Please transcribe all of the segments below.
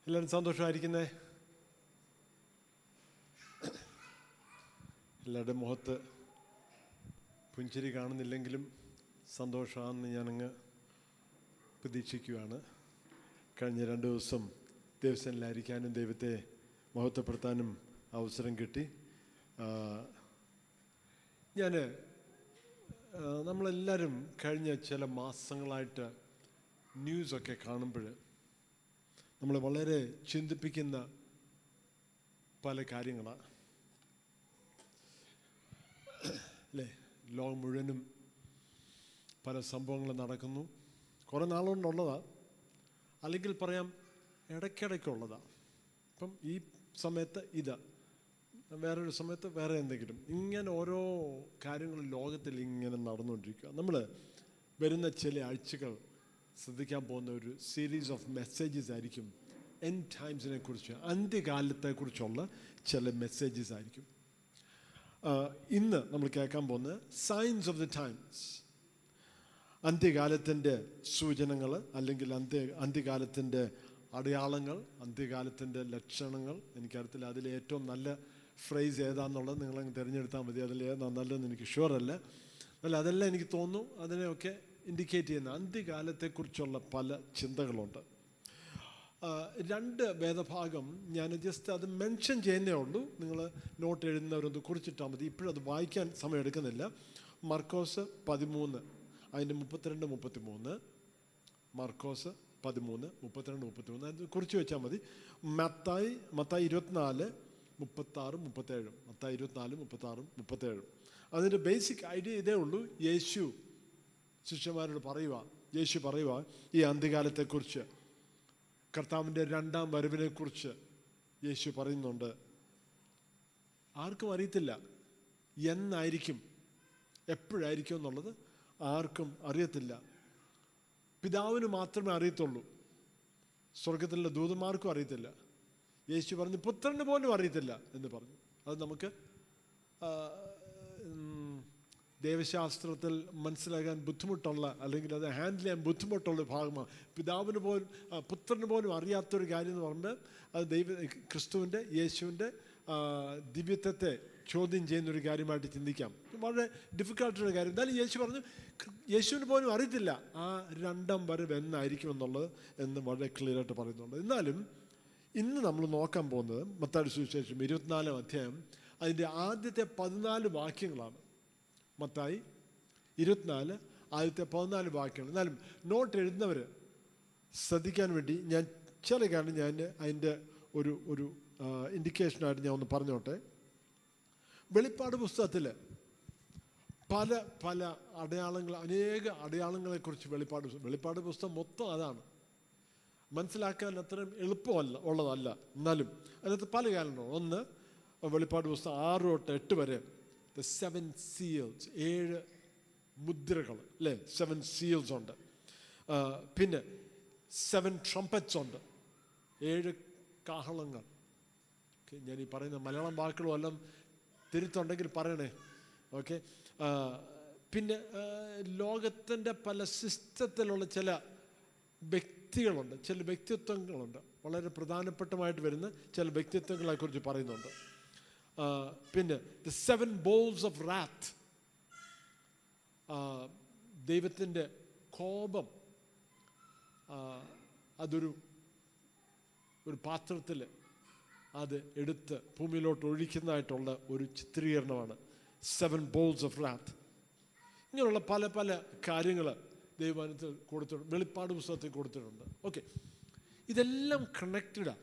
എല്ലാവരും സന്തോഷമായിരിക്കുന്നേ? എല്ലാവരുടെ മുഖത്ത് പുഞ്ചിരി കാണുന്നില്ലെങ്കിലും സന്തോഷമാണെന്ന് ഞാനങ്ങ് പ്രതീക്ഷിക്കുകയാണ്. കഴിഞ്ഞ 2 ദിവസം ദേവസനിലായിരിക്കാനും ദൈവത്തെ മഹത്വപ്പെടുത്താനും അവസരം കിട്ടി. നമ്മളെല്ലാവരും കഴിഞ്ഞ ചില മാസങ്ങളായിട്ട് ന്യൂസൊക്കെ കാണുമ്പോൾ നമ്മളെ വളരെ ചിന്തിപ്പിക്കുന്ന പല കാര്യങ്ങളാണ് അല്ലേ. ലോകം മുഴുവനും പല സംഭവങ്ങൾ നടക്കുന്നു. കുറേ നാളുകൊണ്ടുള്ളതാണ്, അല്ലെങ്കിൽ പറയാം ഇടയ്ക്കിടയ്ക്കുള്ളതാണ്. ഇപ്പം ഈ സമയത്ത് ഇത്, വേറൊരു സമയത്ത് വേറെ എന്തെങ്കിലും, ഇങ്ങനെ ഓരോ കാര്യങ്ങൾ ലോകത്തിൽ ഇങ്ങനെ നടന്നുകൊണ്ടിരിക്കുക. നമ്മൾ വരുന്ന ചില ആഴ്ചകൾ ശ്രദ്ധിക്കാൻ പോകുന്ന ഒരു സീരീസ് ഓഫ് മെസ്സേജസ് ആയിരിക്കും എൻഡ് ടൈംസിനെ കുറിച്ച്, അന്ത്യകാലത്തെക്കുറിച്ചുള്ള ചില മെസ്സേജസ് ആയിരിക്കും. ഇന്ന് നമ്മൾ കേൾക്കാൻ പോകുന്നത് സൈൻസ് ഓഫ് ദി ടൈംസ്, അന്ത്യകാലത്തിൻ്റെ സൂചനകൾ, അല്ലെങ്കിൽ അന്ത്യകാലത്തിൻ്റെ അടയാളങ്ങൾ, അന്ത്യകാലത്തിൻ്റെ ലക്ഷണങ്ങൾ. എനിക്കറിയത്തില്ല അതിൽ ഏറ്റവും നല്ല ഫ്രേസ് ഏതാണെന്നുള്ളത് നിങ്ങളങ്ങ് തിരഞ്ഞെടുത്താൽ മതി. അതിൽ ഏതാ നല്ലതെന്ന് എനിക്ക് ഷുവറല്ല. അല്ല, അതെല്ലാം എനിക്ക് തോന്നുന്നു അതിനെയൊക്കെ ഇൻഡിക്കേറ്റ് ചെയ്യുന്ന അന്ത്യകാലത്തെക്കുറിച്ചുള്ള പല ചിന്തകളുണ്ട്. 2 വേദഭാഗം ഞാൻ ജസ്റ്റ് അത് മെൻഷൻ ചെയ്യുന്നേ ഉള്ളൂ. നിങ്ങൾ നോട്ട് എഴുതുന്നവരൊന്ന് കുറിച്ചിട്ടാൽ മതി. ഇപ്പോഴും അത് വായിക്കാൻ സമയം എടുക്കുന്നില്ല. മർക്കോസ് 13 അതിൻ്റെ 32, 33. മർക്കോസ് 13, 32, 33 അത് കുറിച്ച് വെച്ചാൽ മതി. മത്തായി 24, 36, 37. മത്തായി 24, 36, 37. അതിൻ്റെ ബേസിക് ഐഡിയ ഇതേ ഉള്ളൂ. യേശു ശിഷ്യന്മാരോട് യേശു പറയുക ഈ അന്ത്യകാലത്തെക്കുറിച്ച്, കർത്താവിൻ്റെ 2ാം വരവിനെക്കുറിച്ച് യേശു പറയുന്നുണ്ട്. ആർക്കും അറിയത്തില്ല എന്നായിരിക്കും, എപ്പോഴായിരിക്കും എന്നുള്ളത് ആർക്കും അറിയത്തില്ല. പിതാവിന് മാത്രമേ അറിയത്തുള്ളൂ, സ്വർഗത്തിലുള്ള ദൂതന്മാർക്കും അറിയത്തില്ല. യേശു പറഞ്ഞു പുത്രന് പോലും അറിയത്തില്ല എന്ന് പറഞ്ഞു. അത് നമുക്ക് ദൈവശാസ്ത്രത്തിൽ മനസ്സിലാക്കാൻ ബുദ്ധിമുട്ടുള്ള, അല്ലെങ്കിൽ അത് ഹാൻഡിൽ ചെയ്യാൻ ബുദ്ധിമുട്ടുള്ള ഭാഗമാണ്. പുത്രന് പോലും അറിയാത്തൊരു കാര്യം എന്ന് പറഞ്ഞാൽ അത് ക്രിസ്തുവിൻ്റെ, യേശുവിൻ്റെ ദിവ്യത്വത്തെ ചോദ്യം ചെയ്യുന്നൊരു കാര്യമായിട്ട് ചിന്തിക്കാം. വളരെ ഡിഫിക്കൽട്ടുള്ള കാര്യം. എന്നാലും യേശു പറഞ്ഞു യേശുവിന് പോലും അറിയത്തില്ല ആ 2ാം വരവ് എന്നായിരിക്കും എന്നുള്ളത് എന്ന് വളരെ ക്ലിയറായിട്ട് പറയുന്നുണ്ട്. എന്നാലും ഇന്ന് നമ്മൾ നോക്കാൻ പോകുന്നത് മത്തായിയുടെ സുവിശേഷം 24-ാം അധ്യായം അതിൻ്റെ ആദ്യത്തെ 14 വാക്യങ്ങളാണ്. മത്തായി 24 ആദ്യത്തെ 14 വാക്യങ്ങൾ. എന്നാലും നോട്ട് എഴുതുന്നവർ ശ്രദ്ധിക്കാൻ വേണ്ടി ഞാൻ ചില കാര്യം ഞാൻ അതിൻ്റെ ഒരു ഇൻഡിക്കേഷനായിട്ട് ഞാൻ ഒന്ന് പറഞ്ഞോട്ടെ. വെളിപ്പാട് പുസ്തകത്തിൽ പല അടയാളങ്ങൾ, അനേക അടയാളങ്ങളെക്കുറിച്ച് വെളിപ്പാട് പുസ്തകം മൊത്തം അതാണ്. മനസ്സിലാക്കാൻ അത്രയും ഉള്ളതല്ല. എന്നാലും അതിനകത്ത് പല കാര്യങ്ങളുണ്ട്. ഒന്ന്, വെളിപ്പാട് പുസ്തകം 6 തൊട്ട് 8 വരെ The 7 seals, 7 മുദ്രകൾ അല്ലേ, 7 seals ഉണ്ട്. പിന്നെ 7 trumpets ഉണ്ട്, 7 കാഹളങ്ങൾ. ഞാൻ ഈ പറയുന്ന മലയാളം വാക്കുകളും എല്ലാം തിരുത്തുണ്ടെങ്കിൽ പറയണേ. ഓക്കെ. പിന്നെ ലോകത്തിൻ്റെ പല സിസ്റ്റത്തിലുള്ള ചില വ്യക്തികളുണ്ട്, ചില വ്യക്തിത്വങ്ങളുണ്ട്. വളരെ പ്രധാനപ്പെട്ടമായിട്ട് വരുന്ന ചില വ്യക്തിത്വങ്ങളെക്കുറിച്ച് പറയുന്നുണ്ട്. പിന്നെ the 7 bowls of wrath, ദൈവത്തിൻ്റെ കോപം അതൊരു പാത്രത്തിൽ അത് എടുത്ത് ഭൂമിയിലോട്ട് ഒഴിക്കുന്നതായിട്ടുള്ള ഒരു ചിത്രീകരണമാണ് 7 bowls of wrath. ഇങ്ങനെയുള്ള പല കാര്യങ്ങൾ ദൈവവചനത്തിൽ കൊടുത്തിട്ടുണ്ട്, വെളിപ്പാട് പുസ്തകത്തിൽ കൊടുത്തിട്ടുണ്ട്. ഓക്കെ, ഇതെല്ലാം കണക്റ്റഡാണ്.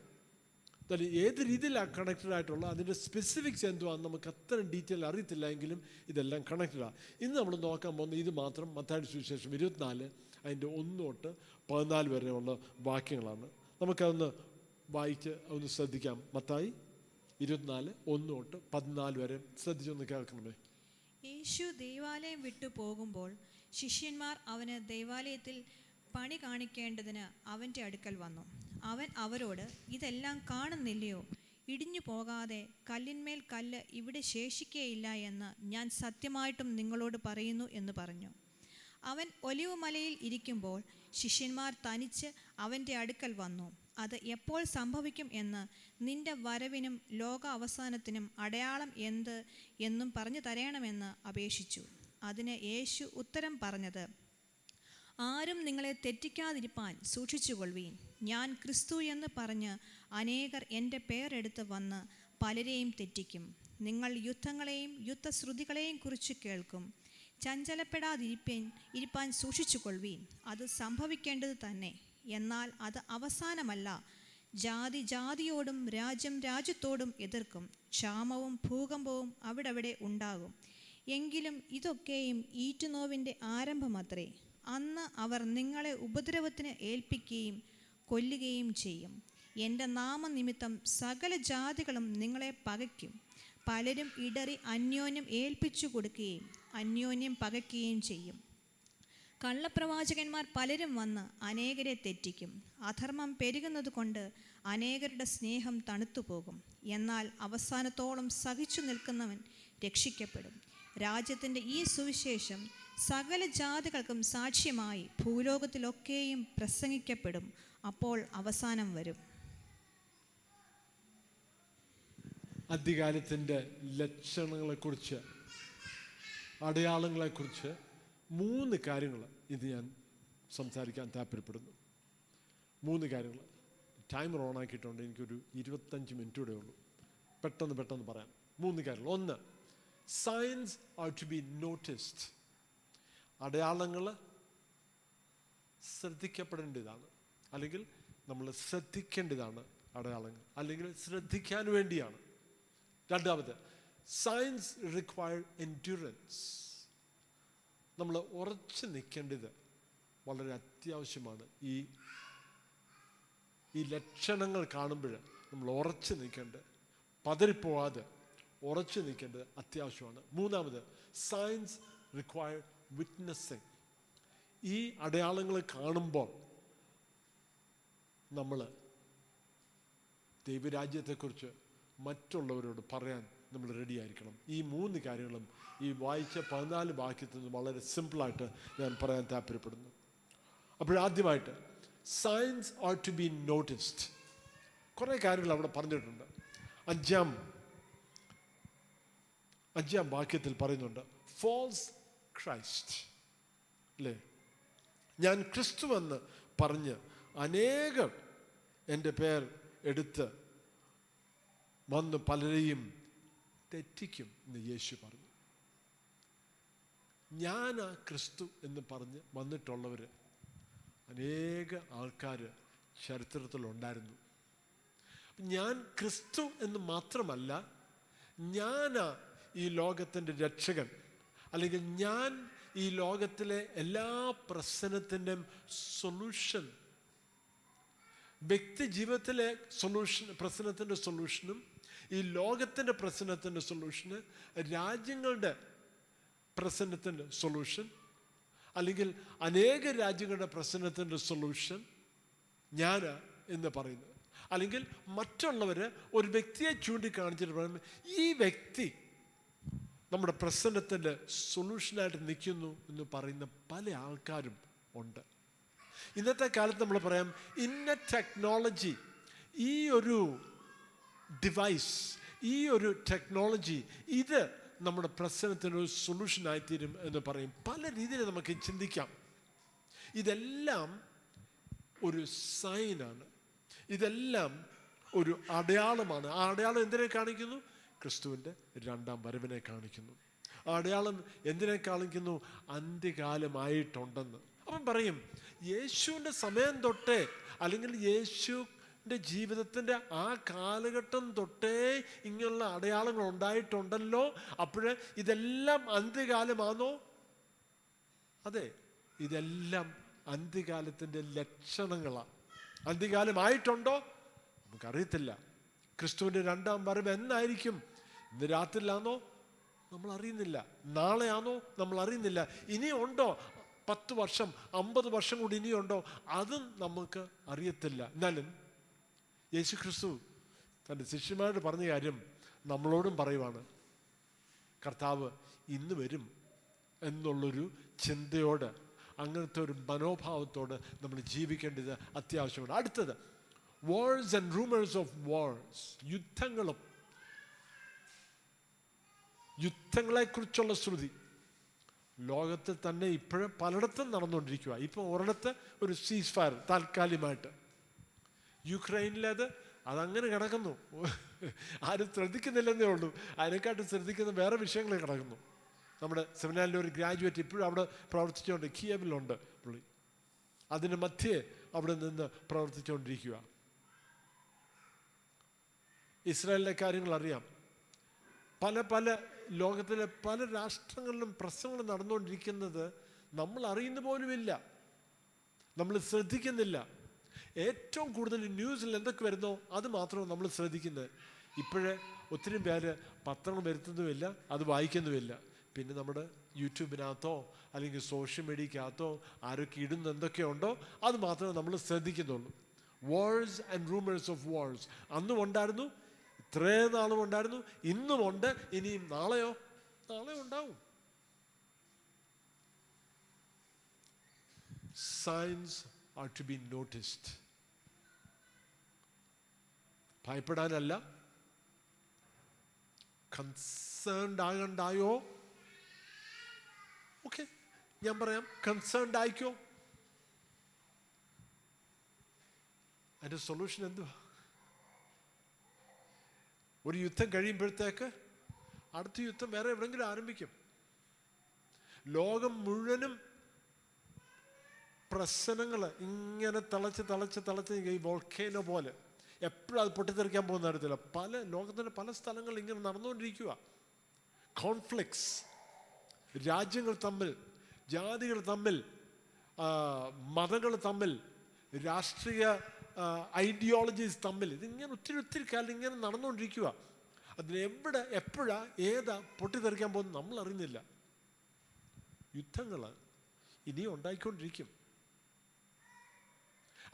അതായത് ഏത് രീതിയിലാണ് കണക്റ്റഡ് ആയിട്ടുള്ള, അതിൻ്റെ സ്പെസിഫിക്സ് എന്തുവാണെന്ന് നമുക്ക് അത്ര ഡീറ്റെയിൽ അറിയത്തില്ല, എങ്കിലും ഇതെല്ലാം കണക്റ്റഡാണ്. ഇന്ന് നമ്മൾ നോക്കാൻ പോകുന്ന ഇത് മാത്രം മത്തായിയുടെ സുവിശേഷം 24 അതിൻ്റെ 1 തൊട്ട് 14 വരെയുള്ള വാക്യങ്ങളാണ്. നമുക്കതൊന്ന് വായിച്ച് ഒന്ന് ശ്രദ്ധിക്കാം. മത്തായി 24, 1 തൊട്ട് 14 വരെ ശ്രദ്ധിച്ചൊന്ന് കേൾക്കണമേ. യേശു ദൈവാലയം വിട്ടു പോകുമ്പോൾ ശിഷ്യന്മാർ അവന് ദൈവാലയത്തിൽ പണി കാണിക്കേണ്ടതിന് അവൻ്റെ അടുക്കൽ വന്നു. അവൻ അവരോട്, ഇതെല്ലാം കാണുന്നില്ലയോ? ഇടിഞ്ഞു പോകാതെ കല്ലിന്മേൽ കല്ല് ഇവിടെ ശേഷിക്കുകയില്ല എന്ന് ഞാൻ സത്യമായിട്ടും നിങ്ങളോട് പറയുന്നു എന്ന് പറഞ്ഞു. അവൻ ഒലിവ് മലയിൽ ഇരിക്കുമ്പോൾ ശിഷ്യന്മാർ തനിച്ച് അവൻ്റെ അടുക്കൽ വന്നു. അത് എപ്പോൾ സംഭവിക്കും എന്ന്, നിന്റെ വരവിനും ലോക അവസാനത്തിനും അടയാളം എന്ത് എന്നും പറഞ്ഞു തരണമെന്ന് അപേക്ഷിച്ചു. അതിന് യേശു ഉത്തരം പറഞ്ഞത്, ആരും നിങ്ങളെ തെറ്റിക്കാതിരിപ്പാൻ സൂക്ഷിച്ചുകൊള്ളുവീൻ. ഞാൻ ക്രിസ്തു എന്ന് പറഞ്ഞ് അനേകർ എൻ്റെ പേരെടുത്ത് വന്ന് പലരെയും തെറ്റിക്കും. നിങ്ങൾ യുദ്ധങ്ങളെയും യുദ്ധശ്രുതികളെയും കുറിച്ച് കേൾക്കും. ചഞ്ചലപ്പെടാതിരിപ്പാൻ സൂക്ഷിച്ചുകൊള്ളുവീൻ. അത് സംഭവിക്കേണ്ടത് തന്നെ, എന്നാൽ അത് അവസാനമല്ല. ജാതി ജാതിയോടും രാജ്യം രാജ്യത്തോടും എതിർക്കും. ക്ഷാമവും ഭൂകമ്പവും അവിടവിടെ ഉണ്ടാകും. എങ്കിലും ഇതൊക്കെയും ഈറ്റുനോവിൻ്റെ ആരംഭമത്രേ. അന്ന് അവർ നിങ്ങളെ ഉപദ്രവത്തിന് ഏൽപ്പിക്കുകയും കൊല്ലുകയും ചെയ്യും. എൻ്റെ നാമനിമിത്തം സകല ജാതികളും നിങ്ങളെ പകയ്ക്കും. പലരും ഇടറി അന്യോന്യം ഏൽപ്പിച്ചു കൊടുക്കുകയും അന്യോന്യം പകയ്ക്കുകയും ചെയ്യും. കള്ളപ്രവാചകന്മാർ പലരും വന്ന് അനേകരെ തെറ്റിക്കും. അധർമ്മം പെരുകുന്നത് കൊണ്ട് അനേകരുടെ സ്നേഹം തണുത്തുപോകും. എന്നാൽ അവസാനത്തോളം സഹിച്ചു നിൽക്കുന്നവൻ രക്ഷിക്കപ്പെടും. രാജ്യത്തിൻ്റെ ഈ സുവിശേഷം സകല ജാതികൾക്കും സാക്ഷ്യമായി ഭൂലോകത്തിലൊക്കെയും പ്രസംഗിക്കപ്പെടും. അപ്പോൾ അവസാനം വരും. അന്ത്യകാലത്തിൻ്റെ ലക്ഷണങ്ങളെക്കുറിച്ച്, അടയാളങ്ങളെക്കുറിച്ച് 3 കാര്യങ്ങൾ ഇത് ഞാൻ സംസാരിക്കാൻ താല്പര്യപ്പെടുന്നു. 3 കാര്യങ്ങൾ. ടൈമർ ഓണാക്കിയിട്ടുണ്ട്. എനിക്കൊരു 25 മിനിറ്റ് കൂടെ ഉള്ളൂ. പെട്ടെന്ന് പറയാം. 3 കാര്യങ്ങൾ. 1, signs are to be noticed. അടയാളങ്ങൾ ശ്രദ്ധിക്കപ്പെടേണ്ടതാണ്, അല്ലെങ്കിൽ നമ്മൾ ശ്രദ്ധിക്കേണ്ടതാണ് അടയാളങ്ങൾ, അല്ലെങ്കിൽ ശ്രദ്ധിക്കാൻ വേണ്ടിയാണ്. 2, സയൻസ് റിക്വയർ എൻഡ്യൂറൻസ്. നമ്മൾ ഉറച്ചു നിൽക്കേണ്ടത് വളരെ അത്യാവശ്യമാണ്. ഈ ലക്ഷണങ്ങൾ കാണുമ്പോൾ നമ്മൾ ഉറച്ചു നിൽക്കേണ്ടത്, പതറിപ്പോവാതെ ഉറച്ചു നിൽക്കേണ്ടത് അത്യാവശ്യമാണ്. 3, സയൻസ് റിക്വയർ വിറ്റ്നസ്സിങ്. ഈ അടയാളങ്ങൾ കാണുമ്പോൾ നമ്മൾ ദൈവരാജ്യത്തെക്കുറിച്ച് മറ്റുള്ളവരോട് പറയാൻ നമ്മൾ റെഡിയായിരിക്കണം. ഈ 3 കാര്യങ്ങളും ഈ വായിച്ച 14 വാക്യത്തിൽ നിന്ന് വളരെ സിമ്പിളായിട്ട് ഞാൻ പറയാൻ താല്പര്യപ്പെടുന്നു. അപ്പോഴാദ്യമായിട്ട് signs are to be noticed. കുറേ കാര്യങ്ങൾ അവിടെ പറഞ്ഞിട്ടുണ്ട്. 5-ാം വാക്യത്തിൽ പറയുന്നുണ്ട്, ഫോൾസ് ക്രൈസ്റ്റ്, അല്ലേ? ഞാൻ ക്രിസ്തുവെന്ന് പറഞ്ഞ് അനേകം എൻ്റെ പേർ എടുത്ത് വന്ന് പലരെയും തെറ്റിക്കും എന്ന് യേശു പറഞ്ഞു. ഞാനാ ക്രിസ്തു എന്ന് പറഞ്ഞ് വന്നിട്ടുള്ളവർ അനേക ആൾക്കാർ ചരിത്രത്തിലുണ്ടായിരുന്നു. ഞാൻ ക്രിസ്തു എന്ന് മാത്രമല്ല, ഞാനാ ഈ ലോകത്തിൻ്റെ രക്ഷകൻ, അല്ലെങ്കിൽ ഞാൻ ഈ ലോകത്തിലെ എല്ലാ പ്രശ്നത്തിൻ്റെയും സൊല്യൂഷൻ, വ്യക്തി ജീവിതത്തിലെ പ്രശ്നത്തിൻ്റെ സൊല്യൂഷനും ഈ ലോകത്തിൻ്റെ പ്രശ്നത്തിൻ്റെ സൊല്യൂഷന്, രാജ്യങ്ങളുടെ പ്രശ്നത്തിൻ്റെ സൊല്യൂഷൻ, അല്ലെങ്കിൽ അനേക രാജ്യങ്ങളുടെ പ്രശ്നത്തിൻ്റെ സൊല്യൂഷൻ ഞാനാ എന്ന് പറയുന്നത്. അല്ലെങ്കിൽ മറ്റുള്ളവർ ഒരു വ്യക്തിയെ ചൂണ്ടിക്കാണിച്ചിട്ട് പറയുന്നത്, ഈ വ്യക്തി നമ്മുടെ പ്രശ്നത്തിൻ്റെ സൊല്യൂഷനായിട്ട് നിൽക്കുന്നു എന്ന് പറയുന്ന പല ആൾക്കാരും ഉണ്ട്. ഇന്നത്തെ കാലത്ത് നമ്മൾ പറയാം, ഇന്ന ടെക്നോളജി, ഈ ഒരു ഡിവൈസ്, ഈ ഒരു ടെക്നോളജി, ഇത് നമ്മുടെ പ്രശ്നത്തിനൊരു സൊല്യൂഷനായിത്തീരും എന്ന് പറയും. പല രീതിയിൽ നമുക്ക് ചിന്തിക്കാം. ഇതെല്ലാം ഒരു സൈനാണ്, ഇതെല്ലാം ഒരു അടയാളമാണ്. ആ അടയാളം എന്തിനെ കാണിക്കുന്നു? ക്രിസ്തുവിൻ്റെ 2-ാം വരവിനെ കാണിക്കുന്നു. ആ അടയാളം എന്തിനെ കാണിക്കുന്നു? അന്ത്യകാലമായിട്ടുണ്ടെന്ന്. അവൻ പറയും, യേശുവിൻ്റെ സമയം തൊട്ടേ, അല്ലെങ്കിൽ യേശുവിൻ്റെ ജീവിതത്തിൻ്റെ ആ കാലഘട്ടം തൊട്ടേ ഇങ്ങനെയുള്ള അടയാളങ്ങൾ ഉണ്ടായിട്ടുണ്ടല്ലോ. അപ്പോഴേ ഇതെല്ലാം അന്ത്യകാലമാണോ? അതെ, ഇതെല്ലാം അന്ത്യകാലത്തിൻ്റെ ലക്ഷണങ്ങളാണ്. അന്ത്യകാലമായിട്ടുണ്ടോ? നമുക്കറിയത്തില്ല. ക്രിസ്തുവിൻ്റെ 2-ാം വരവ് എന്നായിരിക്കും? ഇന്ന് രാത്രിയിലാണോ? നമ്മൾ അറിയുന്നില്ല. നാളെയാണോ? നമ്മൾ അറിയുന്നില്ല. ഇനി ഉണ്ടോ? 10 വർഷം 50 വർഷം കൂടി ഇനിയുണ്ടോ? അതും നമുക്ക് അറിയത്തില്ല. എന്നാലും യേശു ക്രിസ്തു തൻ്റെ ശിഷ്യന്മാരോട് പറഞ്ഞ കാര്യം നമ്മളോടും പറയുവാണ്. കർത്താവ് ഇന്ന് വരും എന്നുള്ളൊരു ചിന്തയോട്, അങ്ങനത്തെ ഒരു മനോഭാവത്തോട് നമ്മൾ ജീവിക്കേണ്ടത് അത്യാവശ്യമാണ്. അടുത്തത്, Wars and rumors of wars. യുദ്ധങ്ങളെക്കുറിച്ചുള്ള ശ്രുതി ലോകത്തിൽ തന്നെ ഇപ്പോഴും പലയിടത്തും നടന്നുകൊണ്ടിരിക്കുക. ഇപ്പോൾ ഒരിടത്ത് ഒരു സീസ് ഫയർ താൽക്കാലികമായിട്ട്, യുക്രൈനിലേത് അതങ്ങനെ കിടക്കുന്നു. ആരും ശ്രദ്ധിക്കുന്നില്ലെന്നേ ഉള്ളൂ. അതിനെക്കാട്ടും ശ്രദ്ധിക്കുന്ന വേറെ വിഷയങ്ങൾ കിടക്കുന്നു. നമ്മുടെ സെമിനാറിലെ ഒരു ഗ്രാജുവേറ്റ് ഇപ്പോഴും അവിടെ പ്രവർത്തിച്ചുകൊണ്ട് കിയവിലുണ്ട് പുള്ളി. അതിന് മധ്യേ അവിടെ നിന്ന് പ്രവർത്തിച്ചുകൊണ്ടിരിക്കുക. ഇസ്രായേലിലെ കാര്യങ്ങൾ അറിയാം. പല ലോകത്തിലെ പല രാഷ്ട്രങ്ങളിലും പ്രശ്നങ്ങൾ നടന്നുകൊണ്ടിരിക്കുന്നത് നമ്മൾ അറിയുന്ന പോലുമില്ല, നമ്മൾ ശ്രദ്ധിക്കുന്നില്ല. ഏറ്റവും കൂടുതൽ ന്യൂസിൽ എന്തൊക്കെ വരുന്നോ അത് മാത്രമാണ് നമ്മൾ ശ്രദ്ധിക്കുന്നത്. ഇപ്പോഴേ ഒത്തിരി പേര് പത്രം വരുത്തുന്നുമില്ല, അത് വായിക്കുന്നുമില്ല. പിന്നെ നമ്മുടെ യൂട്യൂബിനകത്തോ അല്ലെങ്കിൽ സോഷ്യൽ മീഡിയക്കകത്തോ ആരൊക്കെ ഇടുന്ന എന്തൊക്കെയുണ്ടോ അത് മാത്രമേ നമ്മൾ ശ്രദ്ധിക്കുന്നുള്ളൂ. Wars and rumours of wars അന്നും ഉണ്ടായിരുന്നു, ഇത്രയും നാളും ഉണ്ടായിരുന്നു, ഇന്നുമുണ്ട്, ഇനിയും നാളെ ഉണ്ടാവും. Signs are to be noticed. ഭയപ്പെടാനല്ല, കൺസേൺഡ് ആകണ്ടായോ? ഓക്കെ, ഞാൻ പറയാം, കൺസേൺഡ് ആയിക്കോ. അതിൻ്റെ സൊല്യൂഷൻ എന്തുവാ? ഒരു യുദ്ധം കഴിയുമ്പോഴത്തേക്ക് അടുത്ത യുദ്ധം വേറെ എവിടെയെങ്കിലും ആരംഭിക്കും. ലോകം മുഴുവനും പ്രശ്നങ്ങൾ ഇങ്ങനെ തിളച്ച് ഈ വോൾക്കേനോ പോലെ എപ്പോഴും അത് പൊട്ടിത്തെറിക്കാൻ പോകുന്ന തരത്തില്ല ലോകത്തിൻ്റെ പല സ്ഥലങ്ങളിൽ ഇങ്ങനെ നടന്നുകൊണ്ടിരിക്കുക. കോൺഫ്ലിക്ട്സ്, രാജ്യങ്ങൾ തമ്മിൽ, ജാതികൾ തമ്മിൽ, മതങ്ങൾ തമ്മിൽ, രാഷ്ട്രീയ ഐഡിയോളജീസ് തമ്മിൽ, ഇതിങ്ങനെ ഒത്തിരി കാലം ഇങ്ങനെ നടന്നുകൊണ്ടിരിക്കുക. അതിന് എപ്പോഴാ ഏതാ പൊട്ടിത്തെറിക്കാൻ പോകുന്നത് നമ്മൾ അറിയുന്നില്ല. യുദ്ധങ്ങൾ ഇനിയും ഉണ്ടായിക്കൊണ്ടിരിക്കും.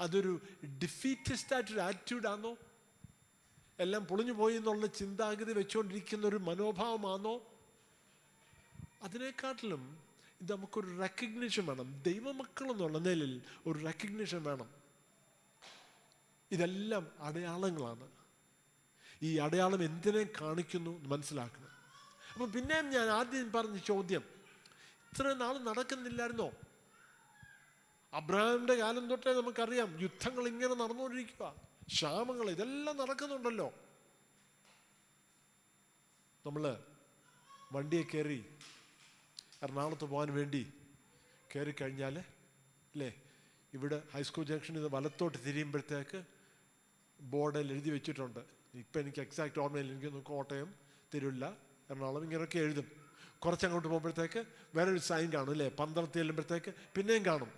അതൊരു ഡിഫീറ്റിസ്റ്റായിട്ടൊരു ആറ്റിറ്റ്യൂഡാണോ? എല്ലാം പൊളിഞ്ഞു പോയി എന്നുള്ള ചിന്താഗതി വെച്ചുകൊണ്ടിരിക്കുന്ന ഒരു മനോഭാവമാണോ? അതിനെക്കാട്ടിലും ഇത് നമുക്കൊരു റെക്കഗ്നിഷൻ വേണം. ദൈവമക്കൾ എന്നുള്ള നിലയിൽ ഒരു റെക്കഗ്നിഷൻ വേണം. ഇതെല്ലാം അടയാളങ്ങളാണ്. ഈ അടയാളം എന്തിനെ കാണിക്കുന്നു മനസ്സിലാക്കണം. അപ്പം പിന്നെയും ഞാൻ ആദ്യം പറഞ്ഞ ചോദ്യം, ഇത്രയും നാൾ നടക്കുന്നില്ലായിരുന്നോ? അബ്രഹാമിൻ്റെ കാലം തൊട്ടേ നമുക്കറിയാം യുദ്ധങ്ങൾ ഇങ്ങനെ നടന്നുകൊണ്ടിരിക്കുക, ക്ഷാമങ്ങൾ, ഇതെല്ലാം നടക്കുന്നുണ്ടല്ലോ. നമ്മൾ വണ്ടിയെ കയറി എറണാകുളത്ത് പോകാൻ വേണ്ടി കയറി കഴിഞ്ഞാൽ അല്ലേ, ഇവിടെ ഹൈസ്കൂൾ ജംഗ്ഷനിൽ നിന്ന് വലത്തോട്ട് തിരിയുമ്പോഴത്തേക്ക് ബോർഡിൽ എഴുതി വെച്ചിട്ടുണ്ട്. ഇപ്പം എനിക്ക് എക്സാക്റ്റ് ഓർമ്മയില്ല, എനിക്കൊന്ന് കോട്ടയം, തിരുവല്ല, എറണാകുളം ഇങ്ങനെയൊക്കെ എഴുതും. കുറച്ചങ്ങോട്ട് പോകുമ്പോഴത്തേക്ക് വേറൊരു സൈൻ കാണും അല്ലേ, പന്തളത്ത് ചെല്ലുമ്പോഴത്തേക്ക് പിന്നെയും കാണും.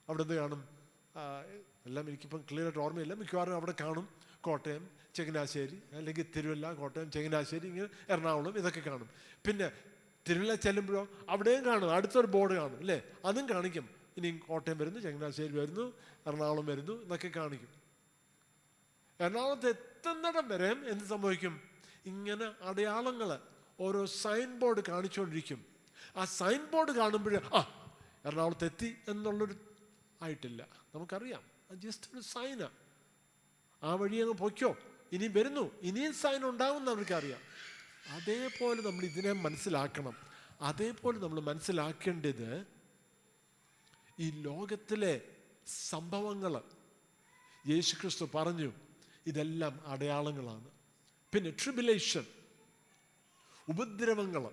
അവിടെ നിന്ന് കാണും, എല്ലാം എനിക്കിപ്പം ക്ലിയർ ആയിട്ട് ഓർമ്മയില്ല, മിക്കവാറും അവിടെ കാണും കോട്ടയം, ചങ്ങനാശ്ശേരി, അല്ലെങ്കിൽ തിരുവല്ല, കോട്ടയം, ചങ്ങനാശ്ശേരി, ഇങ്ങനെ എറണാകുളം, ഇതൊക്കെ കാണും. പിന്നെ തിരുവല്ല ചെല്ലുമ്പോഴോ അവിടെയും കാണും, അടുത്തൊരു ബോർഡ് കാണും അല്ലേ, അതും കാണിക്കും. ഇനി കോട്ടയം വരുന്നു, ചങ്ങനാശ്ശേരി വരുന്നു, എറണാകുളം വരുന്നു എന്നൊക്കെ കാണിക്കും. എറണാകുളത്ത് എത്തുന്നിടം വരെ എന്ത് സംഭവിക്കും? ഇങ്ങനെ അടയാളങ്ങൾ, ഓരോ സൈൻ ബോർഡ് കാണിച്ചുകൊണ്ടിരിക്കും. ആ സൈൻ ബോർഡ് കാണുമ്പോൾ എറണാകുളത്ത് എത്തി എന്നുള്ളൊരു ആയിട്ടില്ല, നമുക്കറിയാം. അത് ജസ്റ്റ് ഒരു സൈനാ. ആ വഴി അങ്ങ് പൊയ്ക്കോ, ഇനി വരുന്നു, ഇനിയും സൈൻ ഉണ്ടാകുമെന്ന് അവർക്കറിയാം. അതേപോലെ നമ്മൾ ഇതിനെ മനസ്സിലാക്കണം. അതേപോലെ നമ്മൾ മനസ്സിലാക്കേണ്ടത് ഈ ലോകത്തിലെ സംഭവങ്ങൾ യേശുക്രിസ്തു പറഞ്ഞു ഇതെല്ലാം അടയാളങ്ങളാണ്. പിന്നെ ട്രിബുലേഷൻ, ഉപദ്രവങ്ങൾ,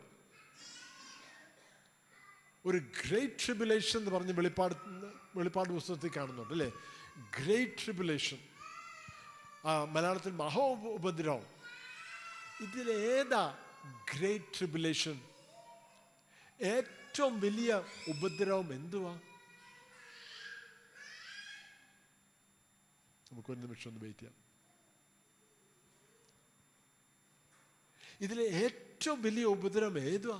ഒരു ഗ്രേറ്റ് ട്രിബുലേഷൻ എന്ന് പറഞ്ഞ് വെളിപ്പാട് പുസ്തകത്തിൽ കാണുന്നുണ്ട് അല്ലേ. ഗ്രേറ്റ് ട്രിബുലേഷൻ, മലയാളത്തിൽ മഹോ ഉപദ്രവം. ഇതിലേതാ ഗ്രേറ്റ് ട്രിബുലേഷൻ? ഏറ്റവും വലിയ ഉപദ്രവം എന്തുവാ? നമുക്കൊരു നിമിഷം ഒന്ന് വെയിറ്റ് ചെയ്യാം. ഇതിലെ ഏറ്റവും വലിയ ഉപദ്രവം ഏതുവാ?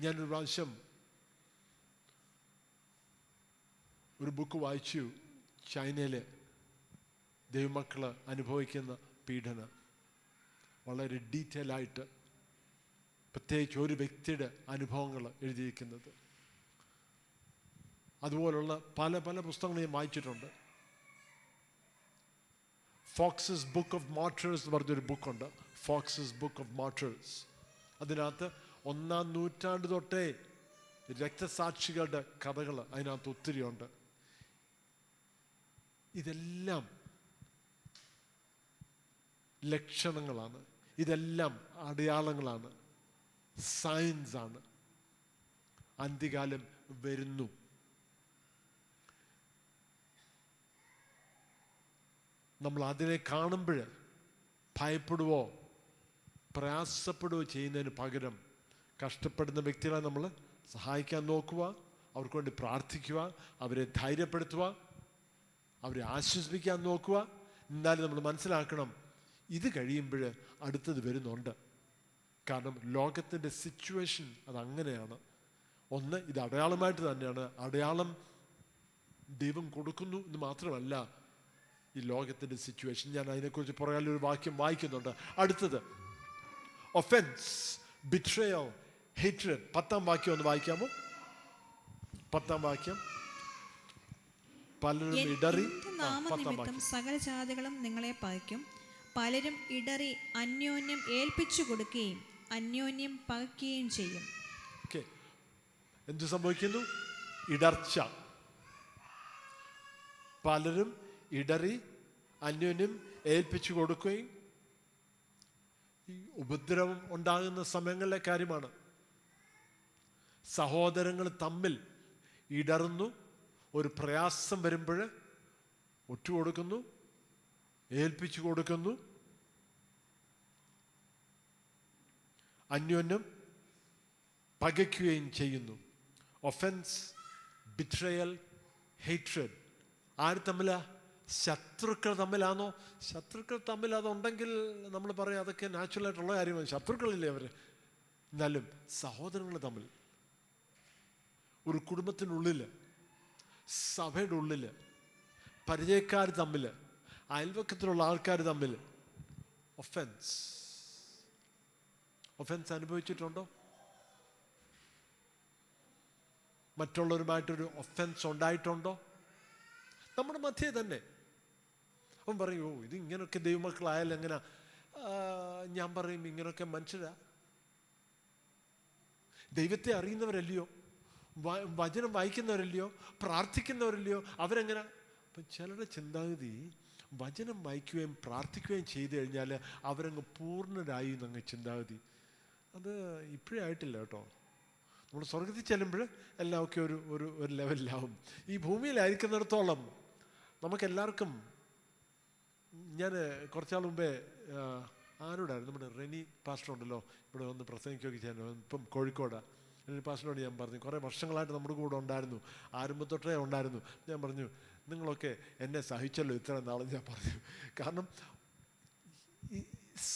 ഞാനൊരു പ്രാവശ്യം ഒരു ബുക്ക് വായിച്ചു, ചൈനയിലെ ദൈവമക്കൾ അനുഭവിക്കുന്ന പീഡനം വളരെ ഡീറ്റെയിൽ ആയിട്ട്, പ്രത്യേകിച്ച് ഒരു വ്യക്തിയുടെ അനുഭവങ്ങൾ എഴുതിയിരിക്കുന്നത്. അതുപോലുള്ള പല പല പുസ്തകങ്ങൾ ഞാൻ വായിച്ചിട്ടുണ്ട്. ഫോക്സസ് ബുക്ക് ഓഫ് മാർട്ടേഴ്സ് എന്ന് പറഞ്ഞൊരു ബുക്കുണ്ട്. Foxe's book of martyrs. അതിനകത്ത് 1-ാം നൂറ്റാണ്ട് തൊട്ടേ രക്തസാക്ഷികളുടെ കഥകൾ അതിനകത്ത് ഒത്തിരിയുണ്ട്. ഇതെല്ലാം ലക്ഷണങ്ങളാണ്, ഇതെല്ലാം അടയാളങ്ങളാണ്, സയൻസാണ്. അന്ത്യകാലം വരുന്നു. നമ്മൾ അതിനെ കാണുമ്പോൾ ഭയപ്പെടുവോ പ്രയാസപ്പെടുകയോ ചെയ്യുന്നതിന് പകരം കഷ്ടപ്പെടുന്ന വ്യക്തികളെ നമ്മൾ സഹായിക്കാൻ നോക്കുക, അവർക്ക് വേണ്ടി പ്രാർത്ഥിക്കുക, അവരെ ധൈര്യപ്പെടുത്തുക, അവരെ ആശ്വസിപ്പിക്കാൻ നോക്കുക. എന്നാലും നമ്മൾ മനസ്സിലാക്കണം, ഇത് കഴിയുമ്പോൾ അടുത്തത് വരുന്നുണ്ട്. കാരണം ലോകത്തിൻ്റെ സിറ്റുവേഷൻ അതങ്ങനെയാണ്. ഒന്ന്, ഇത് അടയാളമായിട്ട് തന്നെയാണ്. അടയാളം ദൈവം കൊടുക്കുന്നു എന്ന് മാത്രമല്ല ഈ ലോകത്തിൻ്റെ സിറ്റുവേഷൻ. ഞാൻ അതിനെക്കുറിച്ച് പറയാനൊരു വാക്യം വായിക്കുന്നുണ്ട്. അടുത്തത് ഒഫൻസ്, ബിട്രയൽ, ഹേറ്റ്രഡ്. 10-ാം വാക്യം ഒന്ന് വായിക്കാമോ? 10-ാം വാക്യം. പലരും ഇടറി. നാമനിമിത്തം സകല ജാതികളും നിങ്ങളെ പകയ്ക്കും. പലരും ഇടറി അന്യോന്യം ഏൽപ്പിച്ചു കൊടുക്കുകയും അന്യോന്യം പകയ്ക്കുകയും ചെയ്യും. ഓക്കെ, എന്ത് സംഭവിക്കുന്നു? ഇടർച്ച. പലരും ഇടറി അന്യോന്യം ഏൽപ്പിച്ചു കൊടുക്കുകയും. ഈ ഉപദ്രവം ഉണ്ടാകുന്ന സമയങ്ങളിലെ കാര്യമാണ്. സഹോദരങ്ങൾ തമ്മിൽ ഇടറുന്നു. ഒരു പ്രയാസം വരുമ്പോൾ ഒറ്റുകൊടുക്കുന്നു, ഏൽപ്പിച്ചു കൊടുക്കുന്നു, അന്യോന്യം പകയ്ക്കുകയും ചെയ്യുന്നു. Offence, betrayal, hatred. ആര് തമ്മിലാ? ശത്രുക്കൾ തമ്മിലാണോ? ശത്രുക്കൾ തമ്മിൽ അതുണ്ടെങ്കിൽ നമ്മൾ പറയും അതൊക്കെ നാച്ചുറലായിട്ടുള്ള കാര്യമാണ്. ശത്രുക്കളില്ലേ അവർ? എന്നാലും സഹോദരങ്ങൾ തമ്മിൽ, ഒരു കുടുംബത്തിനുള്ളിൽ, സഭയുടെ ഉള്ളിൽ, പരിചയക്കാർ തമ്മിൽ, അയൽവക്കത്തിലുള്ള ആൾക്കാർ തമ്മിൽ ഒഫൻസ് അനുഭവിച്ചിട്ടുണ്ടോ? മറ്റുള്ളവരുമായിട്ടൊരു ഒഫൻസ് ഉണ്ടായിട്ടുണ്ടോ? നമ്മുടെ മധ്യേ തന്നെ. അവൻ പറയും, ഓ ഇത് ഇങ്ങനെയൊക്കെ ദൈവമക്കളായാലും എങ്ങനെ? ഞാൻ പറയും, ഇങ്ങനെയൊക്കെ മനുഷ്യരാ. ദൈവത്തെ അറിയുന്നവരല്ലയോ, വചനം വായിക്കുന്നവരല്ലയോ, പ്രാർത്ഥിക്കുന്നവരല്ലയോ, അവരെങ്ങനെ? അപ്പം ചിലരുടെ ചിന്താഗതി വചനം വായിക്കുകയും പ്രാർത്ഥിക്കുകയും ചെയ്തു കഴിഞ്ഞാൽ അവരങ്ങ് പൂർണ്ണരായി എന്നങ്ങ് ചിന്താഗതി. അത് ഇപ്പോഴേ ആയിട്ടില്ല കേട്ടോ. നമ്മൾ സ്വർഗത്തിൽ ചെല്ലുമ്പോൾ എല്ലാം ഒക്കെ ഒരു ലെവലിലാവും. ഈ ഭൂമിയിലായിരിക്കുന്നിടത്തോളം നമുക്കെല്ലാവർക്കും. ഞാൻ കുറച്ചാൾ മുമ്പേ ആരോടായിരുന്നു, നമ്മുടെ റെനി പാസ്റ്റർ ഉണ്ടല്ലോ, ഇവിടെ വന്ന് പ്രസംഗിക്കുകയൊക്കെ ചെയ്യാൻ, ഇപ്പം കോഴിക്കോടാണ്. റെനി പാസ്റ്ററിനോട് ഞാൻ പറഞ്ഞു, കുറേ വർഷങ്ങളായിട്ട് നമ്മുടെ കൂടെ ഉണ്ടായിരുന്നു, ആരംഭത്തൊട്ടേ ഉണ്ടായിരുന്നു. ഞാൻ പറഞ്ഞു, നിങ്ങളൊക്കെ എന്നെ സഹിച്ചല്ലോ ഇത്ര നാളും. ഞാൻ പറഞ്ഞു, കാരണം ഈ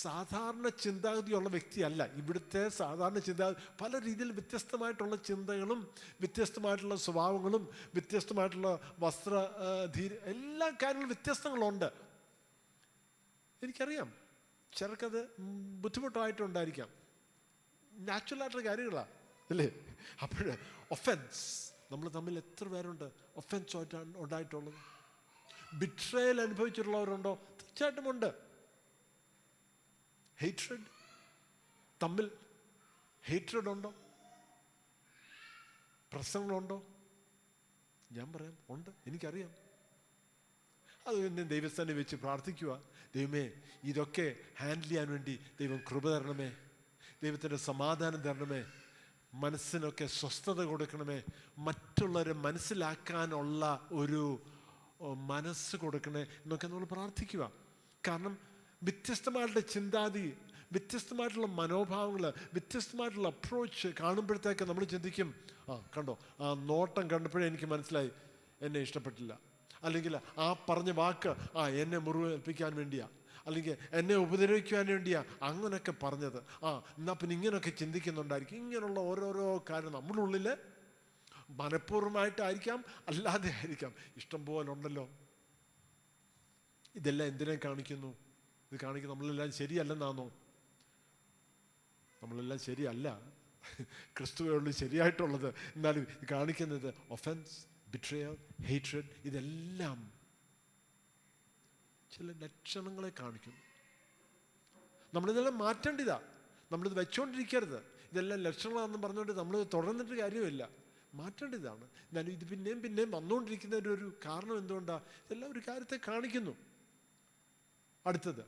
സാധാരണ ചിന്താഗതിയുള്ള വ്യക്തിയല്ല ഇവിടുത്തെ സാധാരണ ചിന്താഗതി. പല രീതിയിൽ വ്യത്യസ്തമായിട്ടുള്ള ചിന്തകളും വ്യത്യസ്തമായിട്ടുള്ള സ്വഭാവങ്ങളും വ്യത്യസ്തമായിട്ടുള്ള എല്ലാ കാര്യങ്ങളും വ്യത്യസ്തങ്ങളുണ്ട്. എനിക്കറിയാം ചിലർക്കത് ബുദ്ധിമുട്ടായിട്ടുണ്ടായിരിക്കാം. നാച്ചുറലായിട്ടുള്ള കാര്യങ്ങളാണ് അല്ലേ? അപ്പോൾ ഒഫൻസ്, നമ്മൾ തമ്മിൽ എത്ര പേരുണ്ട് ഒഫൻസ് ഉണ്ടായിട്ടുള്ളത്? ബിട്രയൽ അനുഭവിച്ചിട്ടുള്ളവരുണ്ടോ? തീർച്ചയായിട്ടും ഉണ്ട്. ഹേറ്റ്രഡ്, തമ്മിൽ ഹേറ്റ്രഡ് ഉണ്ടോ? പ്രശ്നങ്ങളുണ്ടോ? ഞാൻ പറയാം ഉണ്ട്, എനിക്കറിയാം. അത് തന്നെ ദൈവസ്ഥാനെ വെച്ച് പ്രാർത്ഥിക്കുക, ദൈവമേ ഇതൊക്കെ ഹാൻഡിൽ ചെയ്യാൻ വേണ്ടി ദൈവം കൃപ തരണമേ, ദൈവത്തിൻ്റെ സമാധാനം തരണമേ, മനസ്സിനൊക്കെ സ്വസ്ഥത കൊടുക്കണമേ, മറ്റുള്ളവരെ മനസ്സിലാക്കാനുള്ള ഒരു മനസ്സ് കൊടുക്കണേ എന്നൊക്കെ നമ്മൾ പ്രാർത്ഥിക്കുക. കാരണം വ്യത്യസ്തമായിട്ടുള്ള ചിന്താഗതി, വ്യത്യസ്തമായിട്ടുള്ള മനോഭാവങ്ങൾ, വ്യത്യസ്തമായിട്ടുള്ള അപ്രോച്ച് കാണുമ്പോഴത്തേക്ക് നമ്മൾ ചിന്തിക്കും, കണ്ടോ, ആ നോട്ടം കണ്ടപ്പോഴേ എനിക്ക് മനസ്സിലായി എന്നെ ഇഷ്ടപ്പെട്ടില്ല, അല്ലെങ്കിൽ ആ പറഞ്ഞ വാക്ക് എന്നെ മുറിവേൽപ്പിക്കാൻ വേണ്ടിയാ, അല്ലെങ്കിൽ എന്നെ ഉപദ്രവിക്കുവാൻ വേണ്ടിയാ അങ്ങനെയൊക്കെ പറഞ്ഞത്. എന്നാൽ പിന്നെ ഇങ്ങനെയൊക്കെ ചിന്തിക്കുന്നുണ്ടായിരിക്കും. ഇങ്ങനെയുള്ള ഓരോരോ കാര്യം നമ്മുടെ ഉള്ളിൽ മനഃപൂർവ്വമായിട്ടായിരിക്കാം, അല്ലാതെ ആയിരിക്കാം, ഇഷ്ടം പോലെ ഉണ്ടല്ലോ. ഇതെല്ലാം എന്തിനെ കാണിക്കുന്നു? ഇത് കാണിക്കും നമ്മളെല്ലാം ശരിയല്ലെന്നാണോ? നമ്മളെല്ലാം ശരിയല്ല, ക്രിസ്തുവേ ഉള്ളൂ ശരിയായിട്ടുള്ളത്. എന്നാലും ഇത് കാണിക്കുന്നത് ഒഫൻസ്, ബിട്രയൽ, ഹേറ്റ്രഡ്, ഇതെല്ലാം ചില ലക്ഷണങ്ങളെ കാണിക്കുന്നു. നമ്മളിതെല്ലാം മാറ്റേണ്ടതാ. നമ്മളിത് വെച്ചോണ്ടിരിക്കരുത്. ഇതെല്ലാം ലക്ഷണങ്ങളാണെന്ന് പറഞ്ഞുകൊണ്ട് നമ്മൾ തുടർന്നിട്ട് കാര്യമില്ല. മാറ്റേണ്ടതാണ്. എന്നാലും ഇത് പിന്നെയും പിന്നെയും വന്നുകൊണ്ടിരിക്കുന്നതിൻ്റെ ഒരു കാരണം എന്തുകൊണ്ടാണ്? ഇതെല്ലാം ഒരു കാര്യത്തെ കാണിക്കുന്നു. അടുത്തത്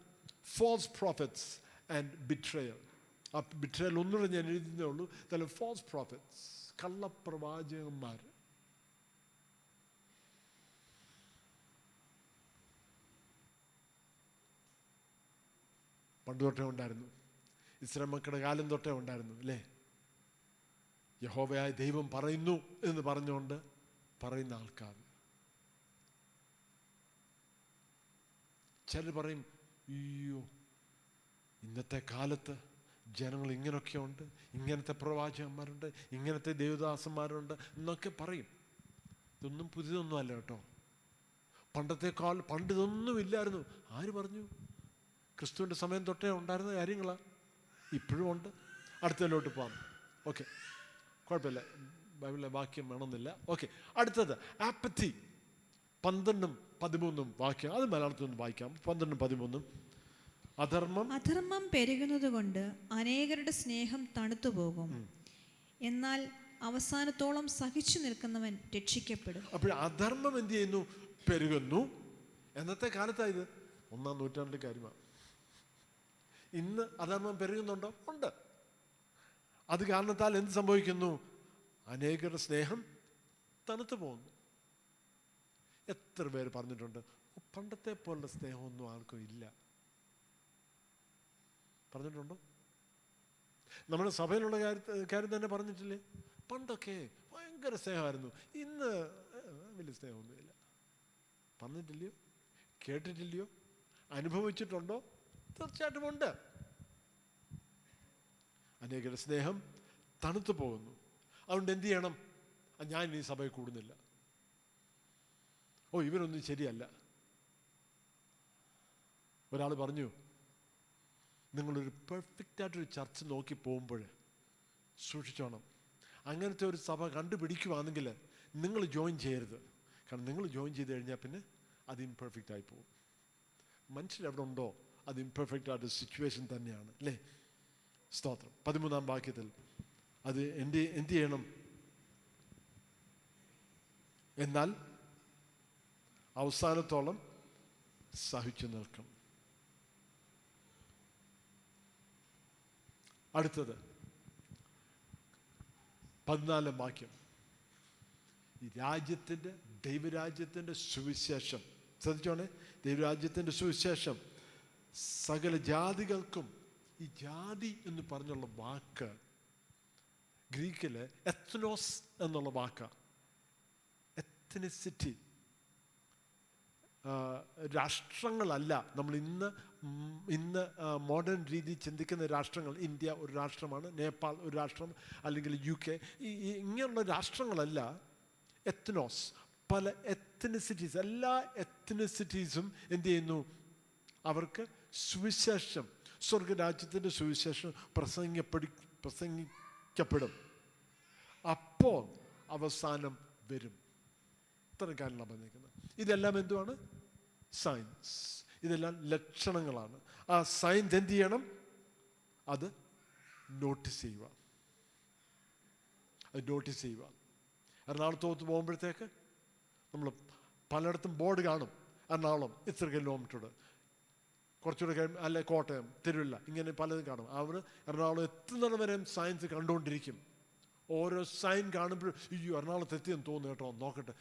ഫോൾസ് പ്രോഫറ്റ്സ് ആൻഡ് ബിട്രയൽ. ആ ബിട്രയൽ ഒന്നുകൂടെ ഞാൻ എഴുതുന്നേ ഉള്ളൂ. എന്നാലും ഫോൾസ് പ്രോഫറ്റ്സ്, കള്ളപ്രവാചകന്മാർ. പണ്ട് തൊട്ടേ ഉണ്ടായിരുന്നു. ഇസ്രായേൽ മക്കളുടെ കാലം തൊട്ടേ ഉണ്ടായിരുന്നു അല്ലേ? യഹോവയായ ദൈവം പറയുന്നു എന്ന് പറഞ്ഞുകൊണ്ട് പറയുന്ന ആൾക്കാർ. ചിലർ പറയും, അയ്യോ ഇന്നത്തെ കാലത്ത് ജനങ്ങൾ ഇങ്ങനെയൊക്കെയുണ്ട്, ഇങ്ങനത്തെ പ്രവാചകന്മാരുണ്ട്, ഇങ്ങനത്തെ ദേവദാസന്മാരുണ്ട് എന്നൊക്കെ പറയും. ഇതൊന്നും പുതിയതൊന്നും അല്ല കേട്ടോ. പണ്ട് ഇതൊന്നും ഇല്ലായിരുന്നു. ആര് പറഞ്ഞു? ക്രിസ്തുവിൻ്റെ സമയം തൊട്ടേ ഉണ്ടായിരുന്ന കാര്യങ്ങളാണ്, ഇപ്പോഴും ഉണ്ട്. അടുത്തതിലോട്ട് പോകാം. ഓക്കെ, കുഴപ്പമില്ല, ബൈബിളിലെ വാക്യം വേണമെന്നില്ല. ഓക്കെ, അടുത്തത് ആപ്പത്തി. 12-13 വാക്യം, അത് മലയാളത്തിൽ നിന്ന് വായിക്കാം. 12-13. അധർമ്മം പെരുകുന്നത് കൊണ്ട് അനേകരുടെ സ്നേഹം തണുത്തുപോകും, എന്നാൽ അവസാനത്തോളം സഹിച്ചു നിൽക്കുന്നവൻ രക്ഷിക്കപ്പെടും. അപ്പോൾ അധർമ്മം എന്ത് ചെയ്യുന്നു? പെരുകുന്നു. എന്നത്തെ കാലത്തായത്? 1-ാം നൂറ്റാണ്ടിലെ കാര്യമാണ്. ഇന്ന് അധർമ്മം പെരുകുന്നുണ്ടോ? ഉണ്ട്. അത് കാരണത്താൽ എന്ത് സംഭവിക്കുന്നു? അനേകരുടെ സ്നേഹം തണുത്തു പോകുന്നു. എത്ര പേര് പറഞ്ഞിട്ടുണ്ട്, പണ്ടത്തെ പോലുള്ള സ്നേഹമൊന്നും ആർക്കും ഇല്ല. പറഞ്ഞിട്ടുണ്ടോ? നമ്മുടെ സഭയിലുള്ള കാര്യം തന്നെ പറഞ്ഞിട്ടില്ലേ? പണ്ടൊക്കെ ഭയങ്കര സ്നേഹമായിരുന്നു, ഇന്ന് വലിയ സ്നേഹമൊന്നുമില്ല. പറഞ്ഞിട്ടില്ലയോ? കേട്ടിട്ടില്ലയോ? അനുഭവിച്ചിട്ടുണ്ടോ? തീർച്ചയായിട്ടും ഉണ്ട്. അനേകരുടെ സ്നേഹം തണുത്തു പോകുന്നു. അതുകൊണ്ട് എന്ത് ചെയ്യണം? ഞാൻ ഈ സഭയിൽ കൂടുന്നില്ല, ഇവരൊന്നും ശരിയല്ല. ഒരാൾ പറഞ്ഞു, നിങ്ങളൊരു പെർഫെക്റ്റായിട്ടൊരു ചർച്ച് നോക്കി പോകുമ്പോൾ സൂക്ഷിച്ചോണം. അങ്ങനത്തെ ഒരു സഭ കണ്ടുപിടിക്കുകയാണെങ്കിൽ നിങ്ങൾ ജോയിൻ ചെയ്യരുത്. കാരണം നിങ്ങൾ ജോയിൻ ചെയ്ത് കഴിഞ്ഞാൽ പിന്നെ അത് ഇംപെർഫെക്റ്റ് ആയി പോകും. മനുഷ്യരെവിടെ ഉണ്ടോ അത് ഇംപെർഫെക്റ്റ് ആയിട്ട് സിറ്റുവേഷൻ തന്നെയാണ് അല്ലേ? സ്തോത്രം. 13-ാം വാക്യത്തിൽ അത് എന്ത് ചെയ്യണം? എന്നാൽ അവസാനത്തോളം സഹിച്ചു നിൽക്കണം. അടുത്തത് 14-ാം വാക്യം. ഈ ദൈവരാജ്യത്തിൻ്റെ സുവിശേഷം ശ്രദ്ധിച്ചോണേ. ദൈവരാജ്യത്തിൻ്റെ സുവിശേഷം സകല ജാതികൾക്കും. ഈ ജാതി എന്ന് പറഞ്ഞുള്ള വാക്ക് ഗ്രീക്കില് എത്നോസ് എന്നുള്ള വാക്കാണ്. എത്നിസിറ്റി. രാഷ്ട്രങ്ങളല്ല. നമ്മൾ ഇന്ന് മോഡേൺ രീതിയിൽ ചിന്തിക്കുന്ന രാഷ്ട്രങ്ങൾ. ഇന്ത്യ ഒരു രാഷ്ട്രമാണ്, നേപ്പാൾ ഒരു രാഷ്ട്രം, അല്ലെങ്കിൽ UK, ഇങ്ങനെയുള്ള രാഷ്ട്രങ്ങളല്ല. എത്നോസ്, പല എത്നിസിറ്റീസ്. എല്ലാ എത്നിസിറ്റീസും എന്ത് ചെയ്യുന്നു? അവർക്ക് സുവിശേഷം, സ്വർഗരാജ്യത്തിൻ്റെ സുവിശേഷം പ്രസംഗിക്കപ്പെടും. അപ്പോൾ അവസാനം വരും. ഇത്തരം കാര്യങ്ങളാണ് പറഞ്ഞിരിക്കുന്നത്. ഇതെല്ലാം എന്തുവാണ്? സയൻസ്. ഇതെല്ലാം ലക്ഷണങ്ങളാണ്. ആ സയൻസ് എന്ത് ചെയ്യണം? അത് നോട്ടീസ് ചെയ്യുക. എറണാകുളത്തോട്ട് പോകുമ്പോഴത്തേക്ക് നമ്മൾ പലയിടത്തും ബോർഡ് കാണും. എറണാകുളം ഇത്ര കിലോമീറ്റർ, കുറച്ചുകൂടെ കഴിയും, അല്ലെ കോട്ടയം, തിരുവല്ല, ഇങ്ങനെ പലതും കാണും. അവർ എറണാകുളം എത്തുന്നിടം സയൻസ് കണ്ടുകൊണ്ടിരിക്കും. ഓരോ സൈൻ കാണുമ്പോഴും അയ്യോ എറണാകുളത്ത് എത്തിയെന്ന് തോന്നുന്നു കേട്ടോ, നോക്കട്ടെ.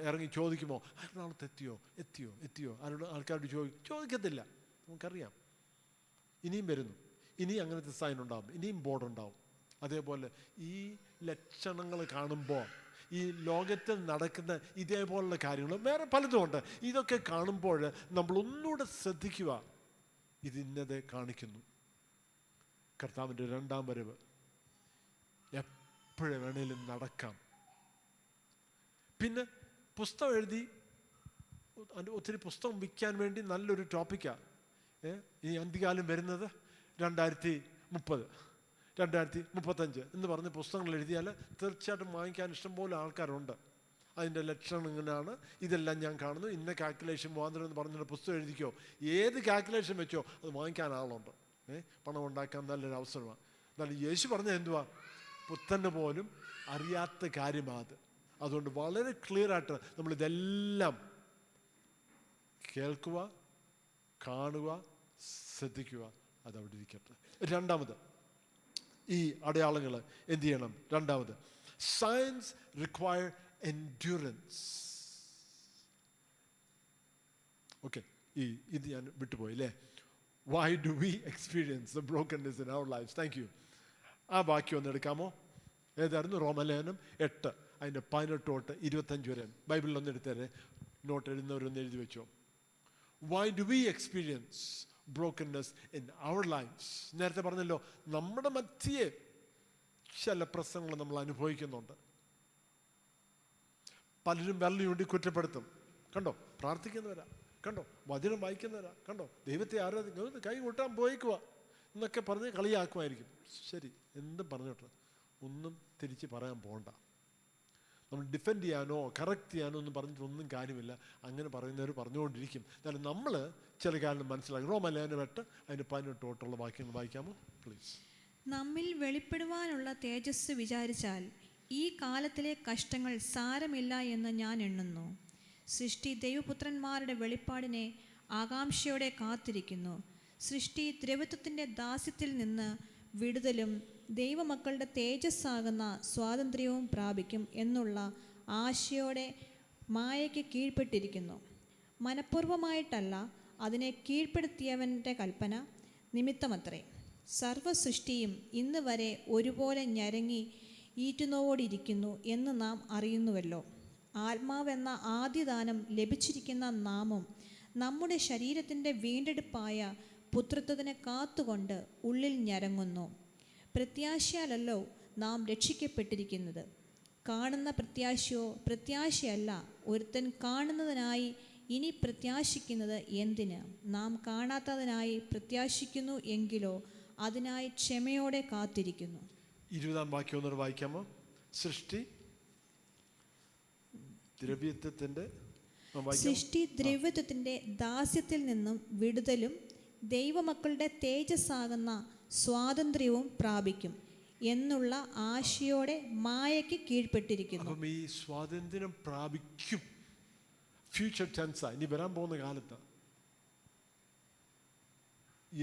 ഇറങ്ങി ചോദിക്കുമോ എറണാകുളത്ത് എത്തിയോ? ആൾക്കാരോട് ചോദിക്കത്തില്ല. നമുക്കറിയാം ഇനിയും വരുന്നു, ഇനിയും അങ്ങനത്തെ സൈൻ ഉണ്ടാവും, ഇനിയും ബോർഡ് ഉണ്ടാവും. അതേപോലെ ഈ ലക്ഷണങ്ങൾ കാണുമ്പോൾ, ഈ ലോകത്തിൽ നടക്കുന്ന ഇതേപോലുള്ള കാര്യങ്ങൾ വേറെ പലതും ഉണ്ട്. ഇതൊക്കെ കാണുമ്പോൾ നമ്മൾ ഒന്നുകൂടെ ശ്രദ്ധിക്കുക. ഇതിന്നതെ കാണിക്കുന്നു. കർത്താവിൻ്റെ 2ാം വരവ് എപ്പോഴും വേണേലും നടക്കാം. പിന്നെ പുസ്തകം എഴുതി ഒത്തിരി പുസ്തകം വിൽക്കാൻ വേണ്ടി നല്ലൊരു ടോപ്പിക്കാണ് ഈ അന്ത്യകാലം വരുന്നത്. 2030, 2035 എന്ന് പറഞ്ഞ് പുസ്തകങ്ങൾ എഴുതിയാൽ തീർച്ചയായിട്ടും വാങ്ങിക്കാൻ ഇഷ്ടംപോലെ ആൾക്കാരുണ്ട്. അതിൻ്റെ ലക്ഷണം ഇങ്ങനെയാണ്, ഇതെല്ലാം ഞാൻ കാണുന്നു, ഇന്ന കാൽക്കുലേഷൻ മുഖാന്തരം എന്ന് പറഞ്ഞിട്ട് പുസ്തകം എഴുതിക്കോ. ഏത് കാൽക്കുലേഷൻ വെച്ചോ അത് വാങ്ങിക്കാൻ ആളുണ്ട്. പണം ഉണ്ടാക്കാൻ നല്ലൊരു അവസരമാണ്. എന്നാൽ യേശു പറഞ്ഞത് എന്തുവാ? പുത്തന് പോലും അറിയാത്ത കാര്യമാണ്. അതുകൊണ്ട് വളരെ ക്ലിയറായിട്ട് നമ്മളിതെല്ലാം കേൾക്കുക, കാണുക, ശ്രദ്ധിക്കുക. അതവിടെ ഇരിക്കട്ടെ. രണ്ടാമത്, ഈ അടയാളങ്ങൾ എന്ത് ചെയ്യണം? രണ്ടാമത്, സയൻസ് റിക്വയർ എൻഡ്യൂറൻസ്. ഓക്കെ, ഇത് ഞാൻ വിട്ടുപോയി അല്ലേ? Why do we experience the brokenness in our lifes? Thank you. ആ വാക്യം ഒന്ന് എടുക്കാമോ? ഏതായിരുന്നു? റോമലേഖനം 8 അതിൻ്റെ 18 തൊട്ട് 25 വരെ. ബൈബിളിലൊന്ന് എടുത്തേരെ, നോട്ട് എഴുതുന്നവരൊന്ന് എഴുതി വെച്ചോ. Why do we experience brokenness in our lifes? നേരത്തെ പറഞ്ഞല്ലോ, നമ്മുടെ മധ്യേ ചില പ്രശ്നങ്ങൾ നമ്മൾ അനുഭവിക്കുന്നുണ്ട്. പലരും വെള്ളം ചൂണ്ടി കുറ്റപ്പെടുത്തും. കണ്ടോ, പ്രാർത്ഥിക്കുന്നവരാ, കണ്ടോ, വചനം വായിക്കുന്നവരാ, കണ്ടോ, ദൈവത്തെ ആരാധിക്കുന്ന, കൈ കൂട്ടാൻ പോയിക്കുക എന്നൊക്കെ പറഞ്ഞ് കളിയാക്കുമായിരിക്കും. ശരി, എന്തും പറഞ്ഞോട്ടെ, ഒന്നും തിരിച്ച് പറയാൻ പോകണ്ട. നമ്മൾ ഡിഫെൻഡ് ചെയ്യാനോ കറക്റ്റ് ചെയ്യാനോ ഒന്നും പറഞ്ഞിട്ടൊന്നും കാര്യമില്ല. അങ്ങനെ പറയുന്നവർ പറഞ്ഞുകൊണ്ടിരിക്കും. എന്നാലും നമ്മൾ ചില കാര്യം മനസ്സിലാക്കി. റോമലേഖനം 8 അതിൻ്റെ 18 തൊട്ടുള്ള വാക്യങ്ങൾ വായിക്കാമോ പ്ലീസ്? നമ്മിൽ വെളിപ്പെടുവാനുള്ള തേജസ് വിചാരിച്ചാൽ ഈ കാലത്തിലെ കഷ്ടങ്ങൾ സാരമില്ല എന്ന് ഞാൻ എണ്ണുന്നു. സൃഷ്ടി ദൈവപുത്രന്മാരുടെ വെളിപ്പാടിനെ ആകാംക്ഷയോടെ കാത്തിരിക്കുന്നു. സൃഷ്ടി ദ്രവത്വത്തിൻ്റെ ദാസ്യത്തിൽ നിന്ന് വിടുതലും ദൈവമക്കളുടെ തേജസ്സാകുന്ന സ്വാതന്ത്ര്യവും പ്രാപിക്കും എന്നുള്ള ആശയോടെ മായയ്ക്ക് കീഴ്പ്പെട്ടിരിക്കുന്നു. മനഃപൂർവ്വമായിട്ടല്ല, അതിനെ കീഴ്പ്പെടുത്തിയവൻ്റെ കൽപ്പന നിമിത്തമത്രേ. സർവ്വസൃഷ്ടിയും ഇന്ന് വരെ ഒരുപോലെ ഞരങ്ങി ഈറ്റുനോവോടിരിക്കുന്നു എന്ന് നാം അറിയുന്നുവല്ലോ. ആത്മാവെന്ന ആദ്യദാനം ലഭിച്ചിരിക്കുന്ന നാമും നമ്മുടെ ശരീരത്തിൻ്റെ വീണ്ടെടുപ്പായ പുത്രത്വത്തിനെ കാത്തുകൊണ്ട് ഉള്ളിൽ ഞരങ്ങുന്നു. പ്രത്യാശയാലല്ലോ നാം രക്ഷിക്കപ്പെട്ടിരിക്കുന്നത്. കാണുന്ന പ്രത്യാശയോ പ്രത്യാശയല്ല. ഒരുത്തൻ കാണുന്നതിനായി ഇനി പ്രത്യാശിക്കുന്നത് എന്തിന്? നാം കാണാത്തതിനായി പ്രത്യാശിക്കുന്നു എങ്കിലോ അതിനായി ക്ഷമയോടെ കാത്തിരിക്കുന്നു. 20-ാം വാക്യം ഒന്നുകൂടെ വായിക്കാമോ? സൃഷ്ടി ദ്രവ്യത്വത്തിൻ്റെ ദാസ്യത്തിൽ നിന്നും വിടുതലും ദൈവമക്കളുടെ തേജസ്സാകുന്ന സ്വാതന്ത്ര്യവും പ്രാപിക്കും എന്നുള്ള ആശയോടെ മായയ്ക്ക് കീഴ്പ്പെട്ടിരിക്കുന്നു. അപ്പം ഈ സ്വാതന്ത്ര്യം പ്രാപിക്കും ഫ്യൂച്ചർ ടെൻസാ, ഇനി വരാൻ പോകുന്ന കാലത്ത്.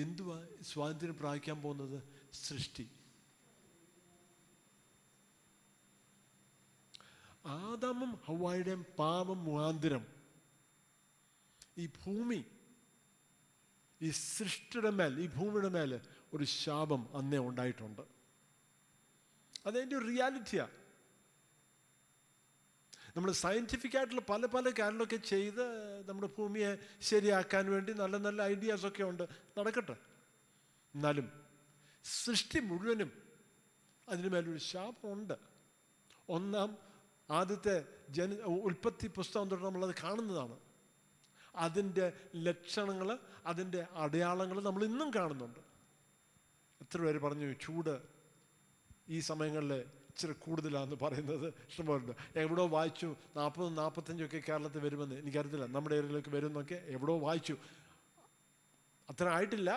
എന്തുവാ സ്വാതന്ത്ര്യം പ്രാപിക്കാൻ പോകുന്നത്? സൃഷ്ടി. ആദാമും ഹവ്വായുടെയും പാപം മുഖാന്തരം ഈ ഭൂമി, ഈ സൃഷ്ടിയുടെ മേൽ, ഈ ഭൂമിയുടെ മേൽ ഒരു ശാപം അന്നേ ഉണ്ടായിട്ടുണ്ട്. അതതിൻ്റെ ഒരു റിയാലിറ്റിയാ. നമ്മൾ സയൻറ്റിഫിക് ആയിട്ടുള്ള പല പല കാര്യങ്ങളൊക്കെ ചെയ്ത് നമ്മുടെ ഭൂമിയെ ശരിയാക്കാൻ വേണ്ടി നല്ല നല്ല ഐഡിയാസൊക്കെ ഉണ്ട്, നടക്കട്ടെ. എന്നാലും സൃഷ്ടി മുഴുവനും അതിന് മേലൊരു ശാപമുണ്ട്. ആദ്യത്തെ ഉൽപ്പത്തി പുസ്തകം തൊട്ട് നമ്മളത് കാണുന്നതാണ്. അതിൻ്റെ ലക്ഷണങ്ങൾ, അതിൻ്റെ അടയാളങ്ങൾ നമ്മൾ ഇന്നും കാണുന്നുണ്ട്. എത്ര പേര് പറഞ്ഞു ചൂട് ഈ സമയങ്ങളിൽ ഇച്ചിരി കൂടുതലാണെന്ന് പറയുന്നത് ഇഷ്ടംപോലെ. എവിടെയോ വായിച്ചു 40-45 കേരളത്തിൽ വരുമെന്ന്. എനിക്കറിയത്തില്ല, നമ്മുടെ ഏരിയയിലേക്ക് വരുമെന്നൊക്കെ എവിടെയോ വായിച്ചു. അത്ര ആയിട്ടില്ല,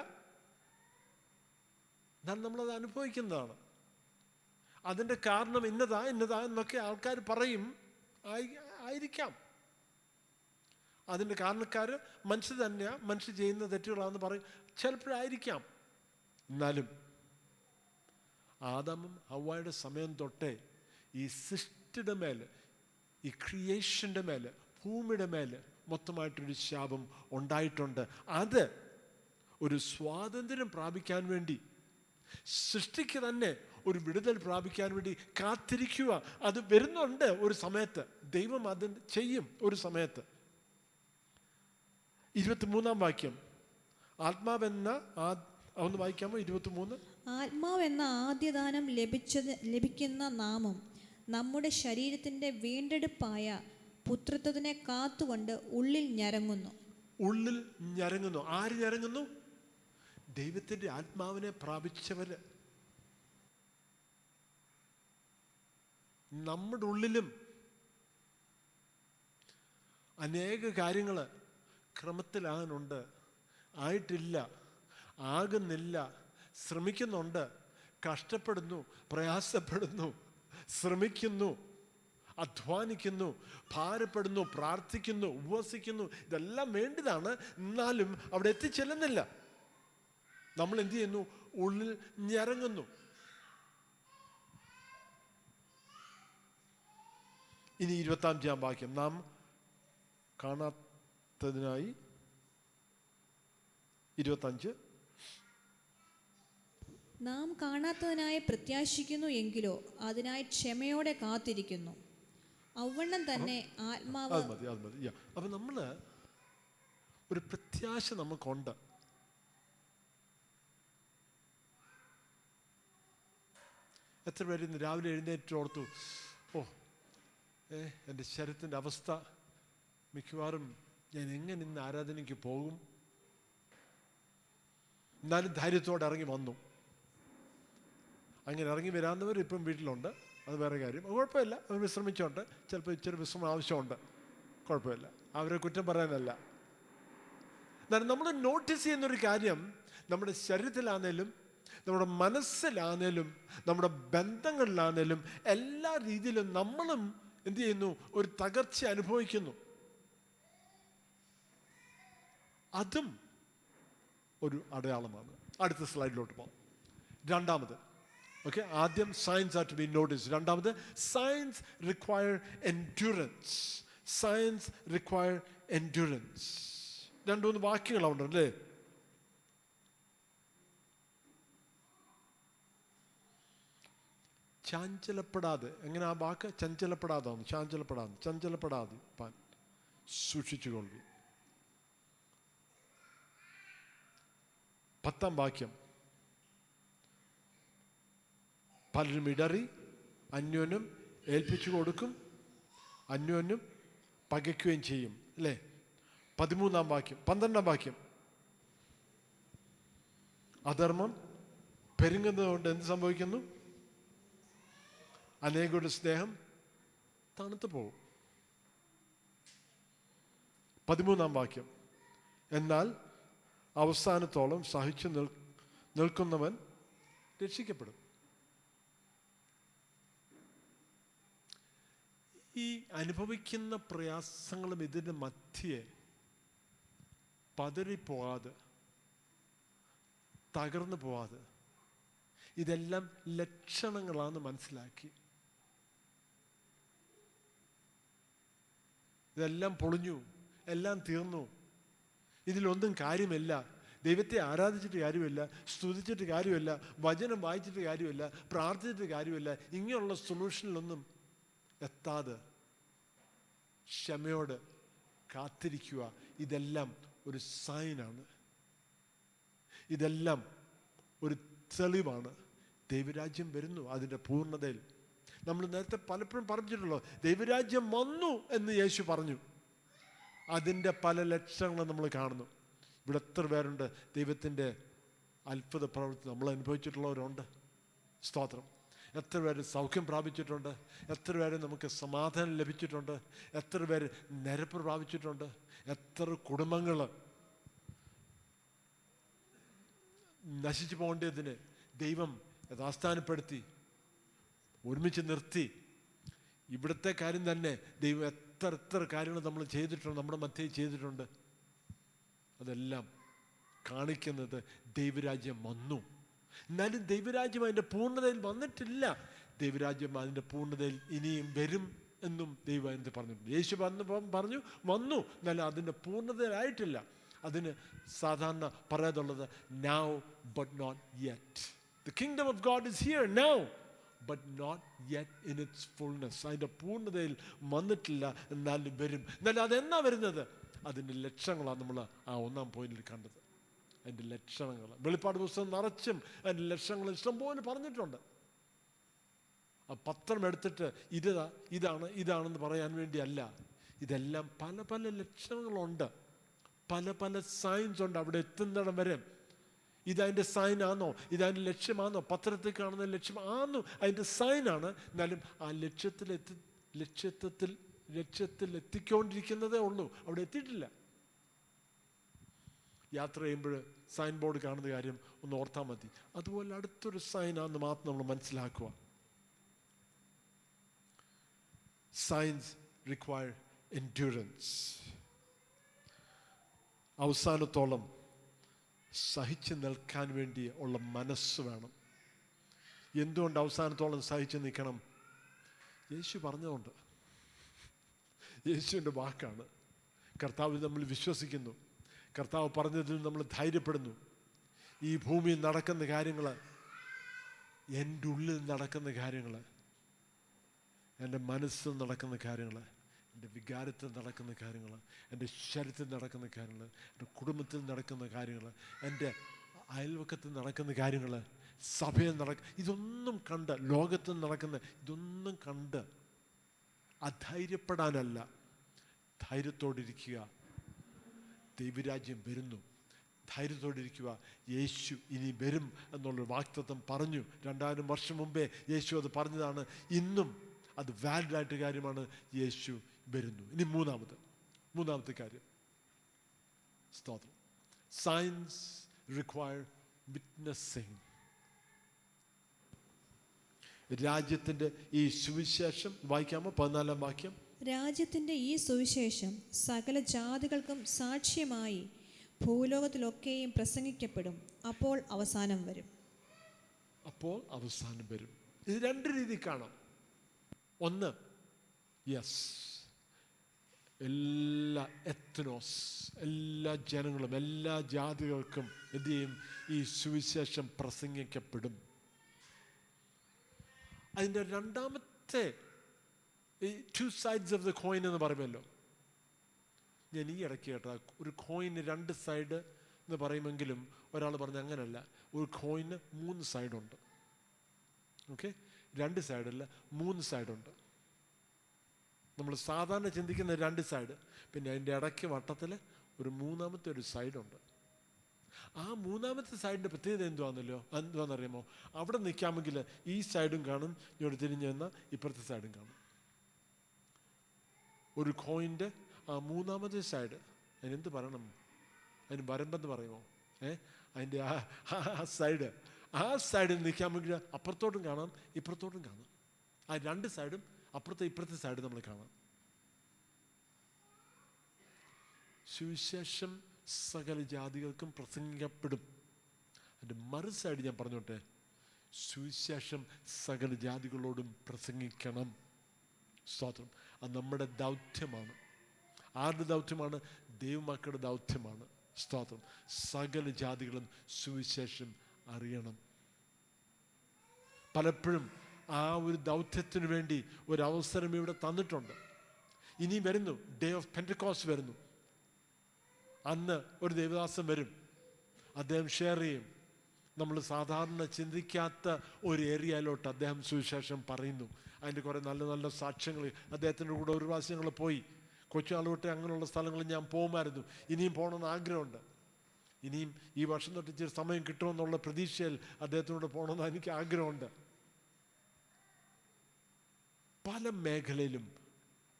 എന്നാൽ നമ്മളത് അനുഭവിക്കുന്നതാണ്. അതിൻ്റെ കാരണം ഇന്നതാ എന്നൊക്കെ ആൾക്കാർ പറയും. ആയിരിക്കാം. അതിൻ്റെ കാരണക്കാർ മനുഷ്യ തന്നെയാണ്, മനുഷ്യ ചെയ്യുന്ന തെറ്റുകളാണെന്ന് പറയും. ചിലപ്പോഴായിരിക്കാം. എന്നാലും ആദാമും ഹവ്വായുടെ സമയം തൊട്ടേ ഈ സൃഷ്ടിയുടെ മേൽ, ഈ ക്രിയേഷൻ്റെ മേൽ, ഭൂമിയുടെ മേൽ മൊത്തമായിട്ടൊരു ശാപം ഉണ്ടായിട്ടുണ്ട്. അത് ഒരു സ്വാതന്ത്ര്യം പ്രാപിക്കാൻ വേണ്ടി, സൃഷ്ടിക്ക് തന്നെ ഒരു വിടുതൽ പ്രാപിക്കാൻ വേണ്ടി കാത്തിരിക്കുക. അത് വരുന്നുണ്ട് ഒരു സമയത്ത്. ദൈവം അത് ചെയ്യും ഒരു സമയത്ത്. 23-ാം വാക്യം, ആത്മാവെന്ന ഒന്ന് വായിക്കാമോ? 23. ആത്മാവെന്ന ആദ്യദാനം ലഭിക്കുന്ന നാമും നമ്മുടെ ശരീരത്തിൻ്റെ വീണ്ടെടുപ്പായ പുത്രത്വത്തിനെ കാത്തുകൊണ്ട് ഉള്ളിൽ ഞരങ്ങുന്നു. ഉള്ളിൽ ഞരങ്ങുന്നു. ആര് ഞരങ്ങുന്നു? ദൈവത്തിൻ്റെ ആത്മാവിനെ പ്രാപിച്ചവര്. നമ്മുടെ ഉള്ളിലും അനേക കാര്യങ്ങൾ ക്രമത്തിലാകാനുണ്ട്, ആയിട്ടില്ല, ആകുന്നില്ല, ശ്രമിക്കുന്നുണ്ട്, കഷ്ടപ്പെടുന്നു, പ്രയാസപ്പെടുന്നു, ശ്രമിക്കുന്നു, അധ്വാനിക്കുന്നു, ഭാരപ്പെടുന്നു, പ്രാർത്ഥിക്കുന്നു, ഉപവസിക്കുന്നു, ഇതെല്ലാം വേണ്ടതാണ്. എന്നാലും അവിടെ എത്തിച്ചെല്ലുന്നില്ല. നമ്മൾ എന്ത് ചെയ്യുന്നു? ഉള്ളിൽ ഞരങ്ങുന്നു. ഇനി 25-ാം വാക്യം, നാം കാണാത്തതിനായി 25, നാം കാണാത്തതിനായി പ്രത്യാശിക്കുന്നു എങ്കിലോ അതിനായി ക്ഷമയോടെ കാത്തിരിക്കുന്നു. ഔവണ്ണം തന്നെ ആത്മാവ്. അത് മതി. അപ്പം നമ്മൾ ഒരു പ്രത്യാശ നമുക്കുണ്ട്. എത്ര പേര് ഇന്ന് രാവിലെ എഴുന്നേറ്റ് ഓർത്തു, എൻ്റെ ശരീരത്തിൻ്റെ അവസ്ഥ മിക്കവാറും ഞാൻ എങ്ങനെ ഇന്ന് ആരാധനയ്ക്ക് പോകും? എന്നാലും ധൈര്യത്തോടെ ഇറങ്ങി വന്നു. അങ്ങനെ ഇറങ്ങി വരാവുന്നവർ ഇപ്പം വീട്ടിലുണ്ട്, അത് വേറെ കാര്യം. കുഴപ്പമില്ല, അവർ വിശ്രമിച്ചോണ്ട്. ചിലപ്പോൾ ഇച്ചിരി വിശ്രമം ആവശ്യമുണ്ട്, കുഴപ്പമില്ല, അവരെ കുറ്റം പറയാനല്ല. എന്നാലും നമ്മൾ നോട്ടീസ് ചെയ്യുന്നൊരു കാര്യം, നമ്മുടെ ശരീരത്തിലാണേലും നമ്മുടെ മനസ്സിലാണേലും നമ്മുടെ ബന്ധങ്ങളിലാണേലും എല്ലാ രീതിയിലും നമ്മളും എന്ത് ചെയ്യുന്നു? ഒരു തകർച്ച അനുഭവിക്കുന്നു. അതും ഒരു അടയാളമാണ്. അടുത്ത സ്ലൈഡിലോട്ട് പോകാം. രണ്ടാമത്, ഓക്കെ, ആദ്യം signs are to be notice. രണ്ടാമത്, signs require endurance. Signs require endurance. 2-3 വാക്യങ്ങളുണ്ട് അല്ലേ? ചഞ്ചലപ്പെടാതെ, എങ്ങനെ ആ വാക്ക്? ചഞ്ചലപ്പെടാതാണ്, ചഞ്ചലപ്പെടാതെ പാൻ സൂക്ഷിച്ചുകൊള്ളു. 10-ാം വാക്യം, പലരും ഇടറി അന്യോന്യം ഏൽപ്പിച്ചു കൊടുക്കും, അന്യോന്യം പകയ്ക്കുകയും ചെയ്യും അല്ലേ? 13-ാം വാക്യം. 12-ാം വാക്യം, അധർമ്മം പെരുങ്ങുന്നതുകൊണ്ട് എന്ത് സംഭവിക്കുന്നു? അനേകരുടെ സ്നേഹം തണുത്തു പോകും. 13-ാം വാക്യം, എന്നാൽ അവസാനത്തോളം സഹിച്ചു നിൽക്കുന്നവൻ രക്ഷിക്കപ്പെടും. ഈ അനുഭവിക്കുന്ന പ്രയാസങ്ങളും ഇതിൻ്റെ മധ്യേ പതറിപ്പോവാതെ, തകർന്നു പോവാതെ, ഇതെല്ലാം ലക്ഷണങ്ങളാണെന്ന് മനസ്സിലാക്കി. ഇതെല്ലാം പൊളിഞ്ഞു, എല്ലാം തീർന്നു, ഇതിലൊന്നും കാര്യമില്ല, ദൈവത്തെ ആരാധിച്ചിട്ട് കാര്യമില്ല, സ്തുതിച്ചിട്ട് കാര്യമില്ല, വചനം വായിച്ചിട്ട് കാര്യമില്ല, പ്രാർത്ഥിച്ചിട്ട് കാര്യമില്ല, ഇങ്ങനെയുള്ള സൊല്യൂഷനിലൊന്നും എത്താതെ ക്ഷമയോട് കാത്തിരിക്കുക. ഇതെല്ലാം ഒരു സൈനാണ്, ഇതെല്ലാം ഒരു തെളിവാണ്. ദൈവരാജ്യം വരുന്നു അതിൻ്റെ പൂർണ്ണതയിൽ. നമ്മൾ നേരത്തെ പലപ്പോഴും പറഞ്ഞിട്ടുള്ളൂ, ദൈവരാജ്യം വന്നു എന്ന് യേശു പറഞ്ഞു. അതിൻ്റെ പല ലക്ഷണങ്ങളും നമ്മൾ കാണുന്നു. ഇവിടെ എത്ര പേരുണ്ട് ദൈവത്തിൻ്റെ അത്ഭുത പ്രവൃത്തി നമ്മൾ അനുഭവിച്ചിട്ടുള്ളവരുണ്ട്? സ്തോത്രം. എത്ര പേര് സൗഖ്യം പ്രാപിച്ചിട്ടുണ്ട്? എത്ര പേര് നമുക്ക് സമാധാനം ലഭിച്ചിട്ടുണ്ട്? എത്ര പേര് നിരപ്പ് പ്രാപിച്ചിട്ടുണ്ട്? എത്ര കുടുംബങ്ങൾ നശിച്ചു പോകേണ്ടതിന് ദൈവം യഥാസ്ഥാനപ്പെടുത്തി ഒരുമിച്ച് നിർത്തി. ഇവിടുത്തെ കാര്യം തന്നെ ദൈവം എത്ര കാര്യങ്ങൾ നമ്മൾ ചെയ്തിട്ടുണ്ട്, നമ്മുടെ മധ്യേ ചെയ്തിട്ടുണ്ട്. അതെല്ലാം കാണിക്കുന്നത് ദൈവരാജ്യം വന്നു. എന്നാലും ദൈവരാജ്യം അതിൻ്റെ പൂർണ്ണതയിൽ വന്നിട്ടില്ല. ദൈവരാജ്യം അതിൻ്റെ പൂർണ്ണതയിൽ ഇനിയും വരും എന്നും ദൈവം അതിന് പറഞ്ഞിട്ടുണ്ട്. യേശു പറഞ്ഞു വന്നു, എന്നാലും അതിൻ്റെ പൂർണ്ണതയിലായിട്ടില്ല. അതിന് സാധാരണ പറയാതുള്ളത് now but not yet. The kingdom of God is here now but not yet in its fullness. അതിൻ്റെ പൂർണ്ണതയിൽ വന്നിട്ടില്ല, എന്നാലും വരും. എന്നാലും അതെന്നാ വരുന്നത്? അതിൻ്റെ ലക്ഷണങ്ങളാണ് നമ്മൾ ആ 1-ാം പോയിന്റിൽ കണ്ടത്. അതിൻ്റെ ലക്ഷണങ്ങൾ വെളിപ്പാട് പുസ്തകം നിറച്ചും അതിൻ്റെ ലക്ഷണങ്ങൾ ഇഷ്ടംപോലെ പറഞ്ഞിട്ടുണ്ട്. ആ പത്രം എടുത്തിട്ട് ഇതാണെന്ന് പറയാൻ വേണ്ടിയല്ല. ഇതെല്ലാം പല പല ലക്ഷണങ്ങളുണ്ട്, പല പല സൈൻസ് ഉണ്ട്. അവിടെ എത്തുന്നിടം വരെ ഇതതിൻ്റെ സൈനാണോ, ഇതതിൻ്റെ ലക്ഷ്യമാണോ, പത്രത്തിൽ കാണുന്ന ലക്ഷ്യമാണോ, അതിൻ്റെ സൈനാണ്. എന്നാലും ആ ലക്ഷ്യത്തിൽ ലക്ഷ്യത്തിൽ എത്തിക്കൊണ്ടിരിക്കുന്നതേ ഉള്ളൂ, അവിടെ എത്തിയിട്ടില്ല. യാത്ര ചെയ്യുമ്പോൾ സൈൻ ബോർഡ് കാണുന്ന കാര്യം ഒന്ന് ഓർത്താൽ മതി. അതുപോലെ അടുത്തൊരു സൈനാണെന്ന് മാത്രം നമ്മൾ മനസ്സിലാക്കുക. Signs require endurance. അവസാനത്തോളം സഹിച്ചു നിൽക്കാൻ വേണ്ടി ഉള്ള മനസ്സ് വേണം. എന്തുകൊണ്ട് അവസാനത്തോളം സഹിച്ചു നിൽക്കണം? യേശു പറഞ്ഞതുകൊണ്ട്. യേശുവിൻ്റെ വാക്കാണ്. കർത്താവിൽ നമ്മൾ വിശ്വസിക്കുന്നു. കർത്താവ് പറഞ്ഞതിൽ നമ്മൾ ധൈര്യപ്പെടുന്നു. ഈ ഭൂമിയിൽ നടക്കുന്ന കാര്യങ്ങൾ, എൻ്റെ ഉള്ളിൽ നടക്കുന്ന കാര്യങ്ങൾ, എൻ്റെ മനസ്സിൽ നടക്കുന്ന കാര്യങ്ങൾ, എൻ്റെ വികാരത്തിൽ നടക്കുന്ന കാര്യങ്ങൾ, എൻ്റെ ശരീരത്തിൽ നടക്കുന്ന കാര്യങ്ങൾ, എൻ്റെ കുടുംബത്തിൽ നടക്കുന്ന കാര്യങ്ങൾ, എൻ്റെ അയൽവക്കത്തിൽ നടക്കുന്ന കാര്യങ്ങൾ, സഭയിൽ ഇതൊന്നും കണ്ട്, ലോകത്തിൽ നടക്കുന്ന ഇതൊന്നും കണ്ട് അധൈര്യപ്പെടാനല്ല, ധൈര്യത്തോടിരിക്കുക. ദൈവരാജ്യം വരുന്നു. ധൈര്യത്തോടിരിക്കുക. യേശു ഇനി വരും എന്നുള്ളൊരു വാഗ്ദത്തം പറഞ്ഞു. 2000 വർഷം മുമ്പേ യേശു അത് പറഞ്ഞതാണ്. ഇന്നും അത് വാലിഡായിട്ട് കാര്യമാണ്. യേശു വരുന്നു. ഇനി മൂന്നാമത്തെ കാര്യം, സ്തോത്രം. Science require witnessing. രാജ്യത്തിൻ്റെ ഈ സുവിശേഷം വായിക്കാമോ? 14-ാം വാക്യം. രാജ്യത്തിൻ്റെ ഈ സുവിശേഷം സകല ജാതികൾക്കും സാക്ഷ്യമായി ഭൂലോകത്തിലൊക്കെയും പ്രസംഗിക്കപ്പെടും. അപ്പോൾ അവസാനം വരും. ഇത് 2 രീതി കാണാം. ഒന്ന്, യെസ്, എല്ലാ എത്നോസ്, എല്ലാ ജനങ്ങളും, എല്ലാ ജാതികൾക്കും എന്ത് ചെയ്യും? ഈ സുവിശേഷം പ്രസംഗിക്കപ്പെടും. അതിൻ്റെ രണ്ടാമത്തെ ഈ 2 sides of the coin എന്ന് പറയുമല്ലോ. ഞാൻ ഈ ഇടയ്ക്ക് കേട്ട ഒരു കോയിന് 2 സൈഡ് എന്ന് പറയുമെങ്കിലും ഒരാൾ പറഞ്ഞ അങ്ങനല്ല. ഒരു കോയിന് 3 സൈഡുണ്ട്. ഓക്കെ, 2 സൈഡല്ല, 3 സൈഡുണ്ട്. നമ്മൾ സാധാരണ ചിന്തിക്കുന്ന 2 സൈഡ്, പിന്നെ അതിൻ്റെ ഇടയ്ക്ക് വട്ടത്തിൽ ഒരു മൂന്നാമത്തെ ഒരു സൈഡുണ്ട്. ആ മൂന്നാമത്തെ സൈഡിൻ്റെ പ്രത്യേകത എന്തുവാണെന്നറിയാമോ? അവിടെ നിൽക്കാമെങ്കിൽ ഈ സൈഡും കാണും, ഇങ്ങോട്ട് തിരിഞ്ഞ് വന്നാൽ ഇപ്പുറത്തെ സൈഡും കാണും. ഒരു കോയിൻ്റെ ആ മൂന്നാമത്തെ സൈഡ്, അതിനെന്ത് പറയണം? അതിന് വരമ്പെന്ന് പറയുമോ? അതിൻ്റെ ആ സൈഡിൽ നിൽക്കാമെങ്കിൽ അപ്പുറത്തോട്ടും കാണാം, ഇപ്പുറത്തോട്ടും കാണാം. ആ 2 സൈഡും ഇപ്പുറത്തെ സൈഡ് നമ്മൾ കാണാം. സുവിശേഷം സകല ജാതികൾക്കും പ്രസംഗിക്കപ്പെടും. അതിൻ്റെ മറു സൈഡ് ഞാൻ പറഞ്ഞോട്ടെ, സുവിശേഷം സകല ജാതികളോടും പ്രസംഗിക്കണം. സ്തോത്രം. അത് നമ്മുടെ ദൗത്യമാണ്. ആരുടെ ദൗത്യമാണ്? ദൈവമക്കളുടെ ദൗത്യമാണ്. സ്തോത്രം. സകല ജാതികളും സുവിശേഷം അറിയണം. പലപ്പോഴും ആ ഒരു ദൗത്യത്തിന് വേണ്ടി ഒരു അവസരം ഇവിടെ തന്നിട്ടുണ്ട്. ഇനി വരുന്നു, ഡേ ഓഫ് പെന്റക്കോസ്റ്റ് വരുന്നു. അന്ന് ഒരു ദേവദാസൻ വരും, അദ്ദേഹം ഷെയർ ചെയ്യും. നമ്മൾ സാധാരണ ചിന്തിക്കാത്ത ഒരു ഏരിയയിലോട്ട് അദ്ദേഹം സുവിശേഷം പറയുന്നു. അതിൻ്റെ കുറേ നല്ല നല്ല സാക്ഷ്യങ്ങൾ. അദ്ദേഹത്തിൻ്റെ കൂടെ ഒരു പ്രാവശ്യം ഞങ്ങൾ പോയി. കൊച്ചുനാളുതൊട്ട് അങ്ങനെയുള്ള സ്ഥലങ്ങളിൽ ഞാൻ പോകുമായിരുന്നു. ഇനിയും പോകണമെന്ന് ആഗ്രഹമുണ്ട്. ഇനിയും ഈ വർഷം തൊട്ട് ഇച്ചിരി സമയം കിട്ടുമെന്നുള്ള പ്രതീക്ഷയിൽ അദ്ദേഹത്തിനോട് പോകണമെന്ന് എനിക്ക് ആഗ്രഹമുണ്ട്. പല മേഖലയിലും,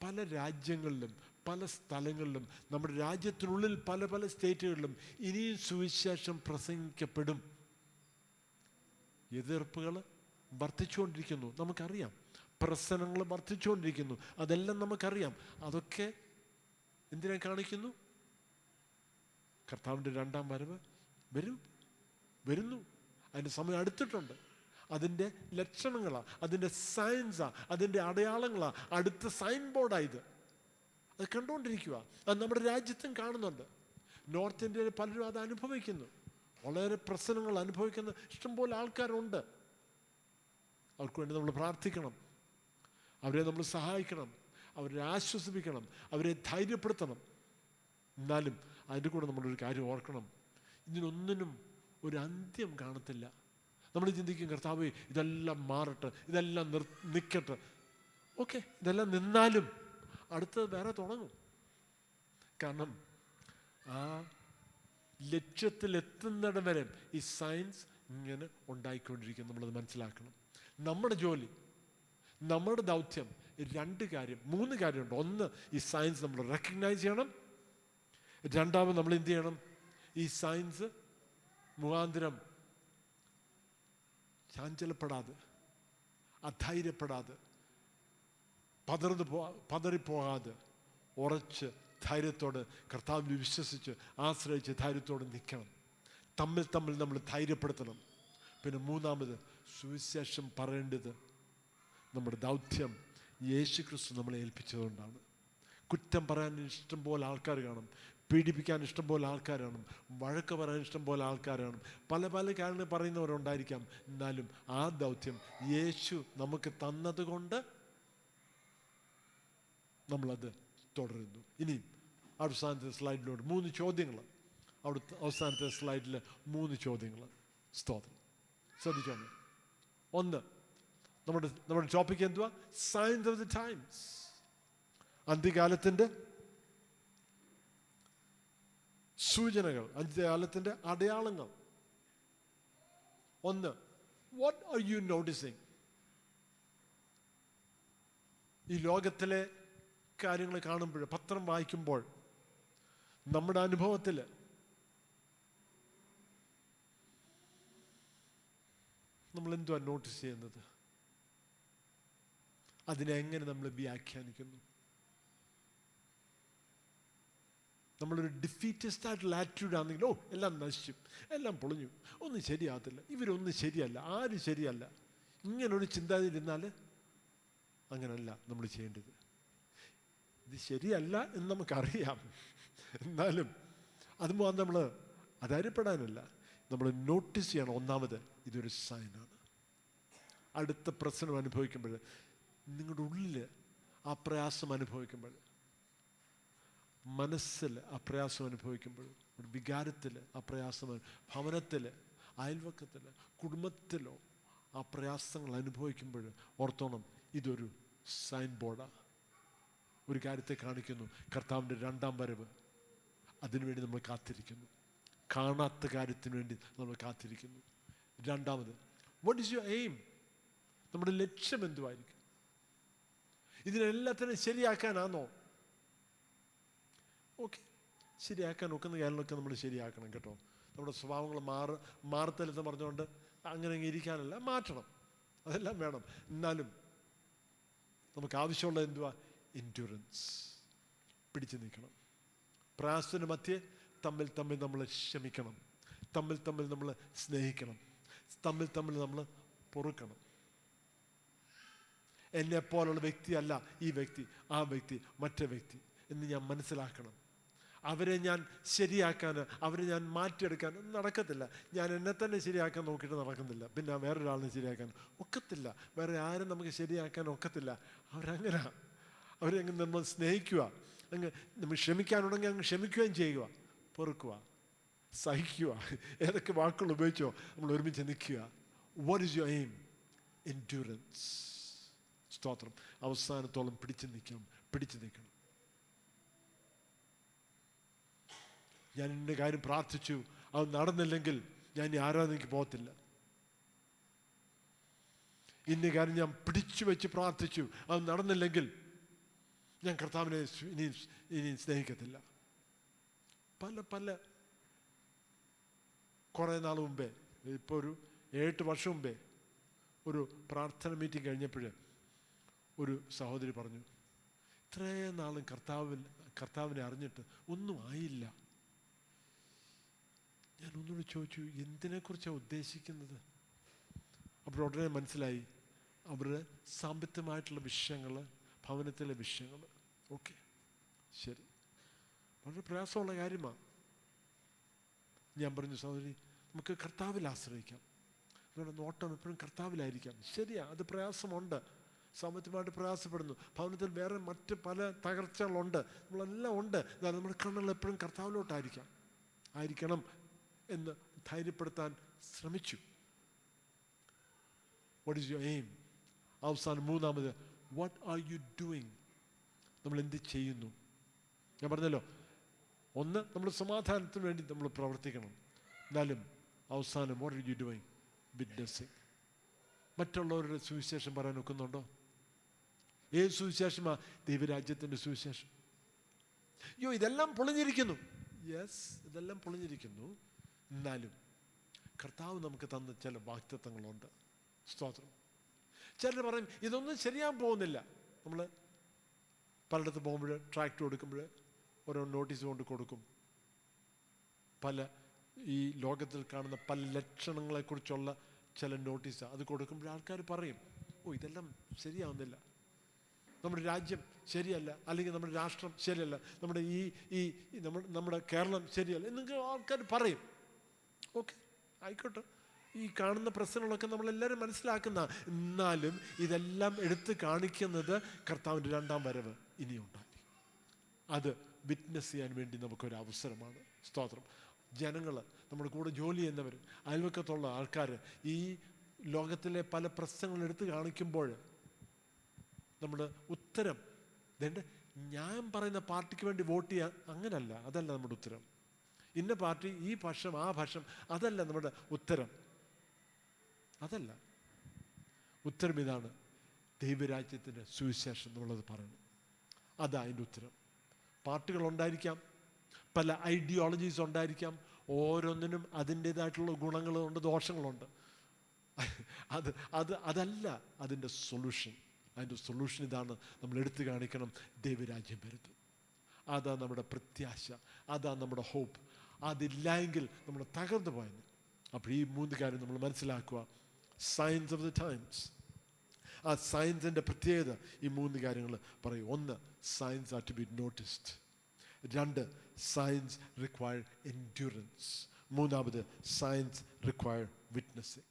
പല രാജ്യങ്ങളിലും, പല സ്ഥലങ്ങളിലും, നമ്മുടെ രാജ്യത്തിനുള്ളിൽ പല പല സ്റ്റേറ്റുകളിലും ഇനിയും സുവിശേഷം പ്രസംഗിക്കപ്പെടും. എതിർപ്പുകൾ വർദ്ധിച്ചുകൊണ്ടിരിക്കുന്നു, നമുക്കറിയാം. പ്രശ്നങ്ങൾ വർദ്ധിച്ചുകൊണ്ടിരിക്കുന്നു, അതെല്ലാം നമുക്കറിയാം. അതൊക്കെ എന്തിനെ കാണിക്കുന്നു? കർത്താവിൻ്റെ 2ാം വരവ് വരുന്നു. അതിൻ്റെ സമയം അടുത്തിട്ടുണ്ട്. അതിൻ്റെ ലക്ഷണങ്ങളാണ്, അതിൻ്റെ സയൻസാ, അതിൻ്റെ അടയാളങ്ങളാണ്. അടുത്ത സൈൻ ബോർഡായത്. അത് കണ്ടുകൊണ്ടിരിക്കുക. അത് നമ്മുടെ രാജ്യത്തും കാണുന്നുണ്ട്. നോർത്ത് ഇന്ത്യയിൽ പലരും അത് അനുഭവിക്കുന്നു. വളരെ പ്രശ്നങ്ങൾ അനുഭവിക്കുന്ന ഇഷ്ടംപോലെ ആൾക്കാരുണ്ട്. അവർക്ക് വേണ്ടി നമ്മൾ പ്രാർത്ഥിക്കണം, അവരെ നമ്മൾ സഹായിക്കണം, അവരെ ആശ്വസിപ്പിക്കണം, അവരെ ധൈര്യപ്പെടുത്തണം. എന്നാലും അതിൻ്റെ കൂടെ നമ്മളൊരു കാര്യം ഓർക്കണം, ഇതിനൊന്നിനും ഒരു അന്ത്യം കാണത്തില്ല. നമ്മൾ ചിന്തിക്കും, കർത്താവേ ഇതെല്ലാം മാറട്ടെ, ഇതെല്ലാം നിൽക്കട്ടെ. ഓക്കെ, ഇതെല്ലാം നിന്നാലും അടുത്തത് വേറെ തുടങ്ങും. കാരണം ആ ലക്ഷ്യത്തിലെത്തുന്നിടം വരെ ഈ സയൻസ് ഇങ്ങനെ ഉണ്ടായിക്കൊണ്ടിരിക്കും. നമ്മളത് മനസ്സിലാക്കണം. നമ്മുടെ ജോലി, നമ്മുടെ ദൗത്യം മൂന്ന് കാര്യമുണ്ട്. ഒന്ന്, ഈ സയൻസ് നമ്മൾ റെക്കഗ്നൈസ് ചെയ്യണം. രണ്ടാമത് നമ്മൾ എന്ത് ചെയ്യണം? ഈ സയൻസ് മുഖാന്തരം ചാഞ്ചലപ്പെടാതെ, അധൈര്യപ്പെടാതെ, പതറിപ്പോകാതെ ഉറച്ച് ധൈര്യത്തോട് കർത്താവിൽ വിശ്വസിച്ച് ആശ്രയിച്ച് ധൈര്യത്തോട് നിൽക്കണം. തമ്മിൽ നമ്മൾ ധൈര്യപ്പെടുത്തണം. പിന്നെ മൂന്നാമത്, സുവിശേഷം പറയേണ്ടത് നമ്മുടെ ദൗത്യം യേശു ക്രിസ്തു നമ്മളെ ഏൽപ്പിച്ചതുകൊണ്ടാണ്. കുറ്റം പറയാൻ ഇഷ്ടം പോലെ ആൾക്കാർ കാണും, പീഡിപ്പിക്കാൻ ഇഷ്ടം പോലെ ആൾക്കാർ കാണും, വഴക്ക് പറയാൻ ഇഷ്ടം പോലെ ആൾക്കാർ കാണും, പല കാര്യങ്ങൾ പറയുന്നവരുണ്ടായിരിക്കാം. എന്നാലും ആ ദൗത്യം യേശു നമുക്ക് തന്നതുകൊണ്ട് നമ്മളത് തുടരുന്നു. ഇനിയും അവസാനത്തെ സ്ലൈഡിലോട്ട് 3 ചോദ്യങ്ങൾ. അവിടുത്തെ അവസാനത്തെ സ്ലൈഡിൽ 3 ചോദ്യങ്ങൾ. സ്തോത്രം, ശ്രദ്ധിച്ചോളൂ. ഒന്ന്, നമ്മുടെ ടോപ്പിക് എന്തുവാ? സൈൻസ് ഓഫ് ദി ടൈംസ്, അന്ത്യകാലത്തിൻ്റെ സൂചനകൾ, അന്ത്യകാലത്തിൻ്റെ അടയാളങ്ങൾ. ഒന്ന്, വാട്ട് ആർ യു നോട്ടീസിങ്? ഈ ലോകത്തിലെ കാര്യങ്ങൾ കാണുമ്പോൾ, പത്രം വായിക്കുമ്പോൾ, നമ്മുടെ അനുഭവത്തിൽ നമ്മൾ എന്തുവാ നോട്ടീസ് ചെയ്യുന്നത്? അതിനെ എങ്ങനെ നമ്മൾ വ്യാഖ്യാനിക്കുന്നു? നമ്മളൊരു ഡിഫീറ്റിസ്റ്റ് ആയിട്ടുള്ള ആറ്റിറ്റ്യൂഡ് ആണെങ്കിൽ, എല്ലാം നശിച്ചു, എല്ലാം പൊളിഞ്ഞു, ഒന്നും ശരിയാകത്തില്ല, ഇവരൊന്നും ശരിയല്ല, ആരും ശരിയല്ല, ഇങ്ങനൊരു ചിന്താതിരുന്നാൽ അങ്ങനല്ല നമ്മൾ ചെയ്യേണ്ടത്. ഇത് ശരിയല്ല എന്ന് നമുക്കറിയാം, എന്നാലും അത് നമ്മൾ അധൈര്യപ്പെടാനല്ല, നമ്മൾ നോട്ടീസ് ചെയ്യണം. ഒന്നാമത്, ഇതൊരു സൈനാണ്. അടുത്ത പ്രശ്നം അനുഭവിക്കുമ്പോൾ, നിങ്ങളുടെ ഉള്ളിൽ ആ പ്രയാസം അനുഭവിക്കുമ്പോൾ, മനസ്സിൽ ആ പ്രയാസം അനുഭവിക്കുമ്പോൾ, വികാരത്തിൽ ആ പ്രയാസം, ഭവനത്തിൽ, അയൽവക്കത്തിൽ, കുടുംബത്തിലോ ആ പ്രയാസങ്ങൾ അനുഭവിക്കുമ്പോൾ ഓർത്തോണം, ഇതൊരു സൈൻ ബോർഡാണ്. ഒരു കാര്യത്തെ കാണിക്കുന്നു, കർത്താവിൻ്റെ 2ാം വരവ്. അതിനുവേണ്ടി നമ്മൾ കാത്തിരിക്കുന്നു. കാണാത്ത കാര്യത്തിന് വേണ്ടി നമ്മൾ കാത്തിരിക്കുന്നു. രണ്ടാമത്, വാട്ട് ഈസ് യുവർ എയിം? നമ്മുടെ ലക്ഷ്യം എന്തുവായിരിക്കും? ഇതിനെല്ലാത്തിനും ശരിയാക്കാനാണോ? ഓക്കെ, ശരിയാക്കാൻ ഒക്കുന്ന കാര്യങ്ങളൊക്കെ നമ്മൾ ശരിയാക്കണം കേട്ടോ. നമ്മുടെ സ്വഭാവങ്ങൾ മാറത്തില്ലെന്ന് പറഞ്ഞുകൊണ്ട് അങ്ങനെ ഇരിക്കാനല്ല, മാറ്റണം, അതെല്ലാം വേണം. എന്നാലും നമുക്ക് ആവശ്യമുള്ളത് എന്തുവാ? എൻഡ്യൂറൻസ്, പിടിച്ചു നിൽക്കണം. പ്രയാസത്തിന് മധ്യേ തമ്മിൽ നമ്മൾ ക്ഷമിക്കണം, തമ്മിൽ നമ്മൾ സ്നേഹിക്കണം, തമ്മിൽ നമ്മൾ പൊറുക്കണം. എന്നെപ്പോലുള്ള വ്യക്തിയല്ല ഈ വ്യക്തി, ആ വ്യക്തി മറ്റേ വ്യക്തി എന്ന് ഞാൻ മനസ്സിലാക്കണം. അവരെ ഞാൻ ശരിയാക്കാൻ, അവരെ ഞാൻ മാറ്റിയെടുക്കാൻ നടക്കത്തില്ല. ഞാൻ എന്നെ തന്നെ ശരിയാക്കാൻ നോക്കിയിട്ട് നടക്കുന്നില്ല, പിന്നെ വേറൊരാളിനെ ശരിയാക്കാൻ ഒക്കത്തില്ല. വേറെ ആരും നമുക്ക് ശരിയാക്കാൻ ഒക്കത്തില്ല. അവരെ നമ്മൾ സ്നേഹിക്കുക, അങ്ങ് നമ്മൾ ക്ഷമിക്കാനുണ്ടെങ്കിൽ അങ്ങ് ക്ഷമിക്കുകയും ചെയ്യുക, പൊറുക്കുക, സഹിക്കുക, ഏതൊക്കെ വാക്കുകൾ ഉപയോഗിച്ചോ നമ്മൾ ഒരുമിച്ച് നിൽക്കുക. What is your aim? Endurance. സ്തോത്രം. അവസാനത്തോളം പിടിച്ചു നിൽക്കണം. ഞാൻ ഇന്ന കാര്യം പ്രാർത്ഥിച്ചു, അത് നടന്നില്ലെങ്കിൽ ഞാൻ ഇനി ആരാധനയ്ക്ക് പോകത്തില്ല. ഇന്ന കാര്യം ഞാൻ പിടിച്ചു വെച്ച് പ്രാർത്ഥിച്ചു, അത് നടന്നില്ലെങ്കിൽ ഞാൻ കർത്താവിനെ ഇനി സ്നേഹിക്കത്തില്ല. പല കുറേ നാൾ മുമ്പേ, ഇപ്പോൾ ഒരു 8 വർഷം മുമ്പേ, ഒരു പ്രാർത്ഥന മീറ്റിംഗ് കഴിഞ്ഞപ്പോൾ ഒരു സഹോദരി പറഞ്ഞു, ഇത്രയും നാളും കർത്താവിനെ അറിഞ്ഞിട്ട് ഒന്നും ആയില്ല. ഞാൻ ഒന്നുകൂടി ചോദിച്ചു, എന്തിനെക്കുറിച്ചാണ് ഉദ്ദേശിക്കുന്നത്? അപ്പോൾ ഉടനെ മനസ്സിലായി, അവരുടെ സാമ്പത്തികമായിട്ടുള്ള വിഷയങ്ങൾ, ഭവനത്തിലെ വിഷയങ്ങൾ. ഓക്കെ, ശരി, വളരെ പ്രയാസമുള്ള കാര്യമാണ്. ഞാൻ പറഞ്ഞു, സഹോദരി, നമുക്ക് കർത്താവിൽ ആശ്രയിക്കാം, നമ്മുടെ നോട്ടം എപ്പോഴും കർത്താവിലായിരിക്കാം. ശരിയാ, അത് പ്രയാസമുണ്ട്, സാമ്പത്തികമായിട്ട് പ്രയാസപ്പെടുന്നു, ഭവനത്തിൽ വേറെ മറ്റ് പല തകർച്ചകളുണ്ട്, നമ്മളെല്ലാം ഉണ്ട്. എന്നാൽ നമ്മുടെ കണ്ണുകൾ എപ്പോഴും കർത്താവിലോട്ടായിരിക്കണം എന്ന് ധൈര്യപ്പെടുത്താൻ ശ്രമിച്ചു. What is your aim? അവസാനം മൂന്നാമത്, വാട്ട് ആർ യു ഡൂയിങ്? നമ്മൾ എന്ത് ചെയ്യുന്നു? ഞാൻ പറഞ്ഞല്ലോ, ഒന്ന്, നമ്മൾ സമാധാനത്തിന് വേണ്ടി നമ്മൾ പ്രവർത്തിക്കണം. എന്നാലും അവസാനം, what are you doing? Witnessing. മറ്റുള്ളവരുടെ സുവിശേഷം പറയാൻ ഒക്കുന്നുണ്ടോ? ഏത് സുവിശേഷമാ? ദൈവരാജ്യത്തിൻ്റെ സുവിശേഷം. അയ്യോ, ഇതെല്ലാം പൊളിഞ്ഞിരിക്കുന്നു. യെസ്, ഇതെല്ലാം പൊളിഞ്ഞിരിക്കുന്നു. എന്നാലും കർത്താവ് നമുക്ക് തന്ന ചില വാഗ്ദത്തങ്ങളുണ്ട്. സ്തോത്രം. ചിലർ പറയും ഇതൊന്നും ശരിയാൻ പോകുന്നില്ല. നമ്മൾ പലയിടത്ത് പോകുമ്പോൾ ട്രാക്ട് കൊടുക്കുമ്പോൾ ഓരോ നോട്ടീസ് കൊണ്ട് കൊടുക്കും. പല ഈ ലോകത്തിൽ കാണുന്ന പല ലക്ഷണങ്ങളെക്കുറിച്ചുള്ള ചില നോട്ടീസ് അത് കൊടുക്കുമ്പോൾ ആൾക്കാർ പറയും, ഓ ഇതെല്ലാം ശരിയാവുന്നില്ല, നമ്മുടെ രാജ്യം ശരിയല്ല, അല്ലെങ്കിൽ നമ്മുടെ രാഷ്ട്രം ശരിയല്ല, നമ്മുടെ ഈ നമ്മുടെ കേരളം ശരിയല്ല എന്നൊക്കെ ആൾക്കാർ പറയും. ഓക്കെ, ആയിക്കോട്ടെ. ഈ കാണുന്ന പ്രശ്നങ്ങളൊക്കെ നമ്മളെല്ലാവരും മനസ്സിലാക്കുന്ന, എന്നാലും ഇതെല്ലാം എടുത്ത് കാണിക്കുന്നത് കർത്താവിൻ്റെ രണ്ടാം വരവ് ഇനിയുണ്ടായി. അത് വിറ്റ്നസ് ചെയ്യാൻ വേണ്ടി നമുക്കൊരു അവസരമാണ്. സ്തോത്രം. ജനങ്ങൾ, നമ്മുടെ കൂടെ ജോലി ചെയ്യുന്നവർ, അയൽവക്കത്തുള്ള ആൾക്കാർ ഈ ലോകത്തിലെ പല പ്രശ്നങ്ങൾ എടുത്ത് കാണിക്കുമ്പോൾ നമ്മുടെ ഉത്തരം ഞാൻ പറയുന്ന പാർട്ടിക്ക് വേണ്ടി വോട്ട് ചെയ്യാൻ, അങ്ങനല്ല. അതല്ല നമ്മുടെ ഉത്തരം. ഇന്ന പാർട്ടി, ഈ പക്ഷം, ആ പക്ഷം, അതല്ല നമ്മുടെ ഉത്തരം. അതല്ല ഉത്തരം. ഇതാണ് ദൈവരാജ്യത്തിൻ്റെ സുവിശേഷം എന്നുള്ളത് പറയുന്നത്. അതാ അതിൻ്റെ ഉത്തരം. പാർട്ടികളുണ്ടായിരിക്കാം, പല ഐഡിയോളജീസ് ഉണ്ടായിരിക്കാം, ഓരോന്നിനും അതിൻ്റേതായിട്ടുള്ള ഗുണങ്ങളുണ്ട്, ദോഷങ്ങളുണ്ട്. അതല്ല അതിൻ്റെ സൊല്യൂഷൻ. അതിൻ്റെ സൊല്യൂഷൻ ഇതാണ്, നമ്മൾ എടുത്തു കാണിക്കണം ദൈവരാജ്യം വരുന്നത്. അതാ നമ്മുടെ പ്രത്യാശ, അതാ നമ്മുടെ ഹോപ്പ്. അതില്ലെങ്കിൽ നമ്മൾ തകർന്നു പോയെന്ന്. അപ്പോൾ ഈ 3 കാര്യം നമ്മൾ മനസ്സിലാക്കുക. Signs of the times. ആ സയൻസിൻ്റെ പ്രത്യേകത ഈ 3 കാര്യങ്ങൾ പറയും. 1, signs are to be noticed. 2, signs require endurance. 3, signs require witnessing.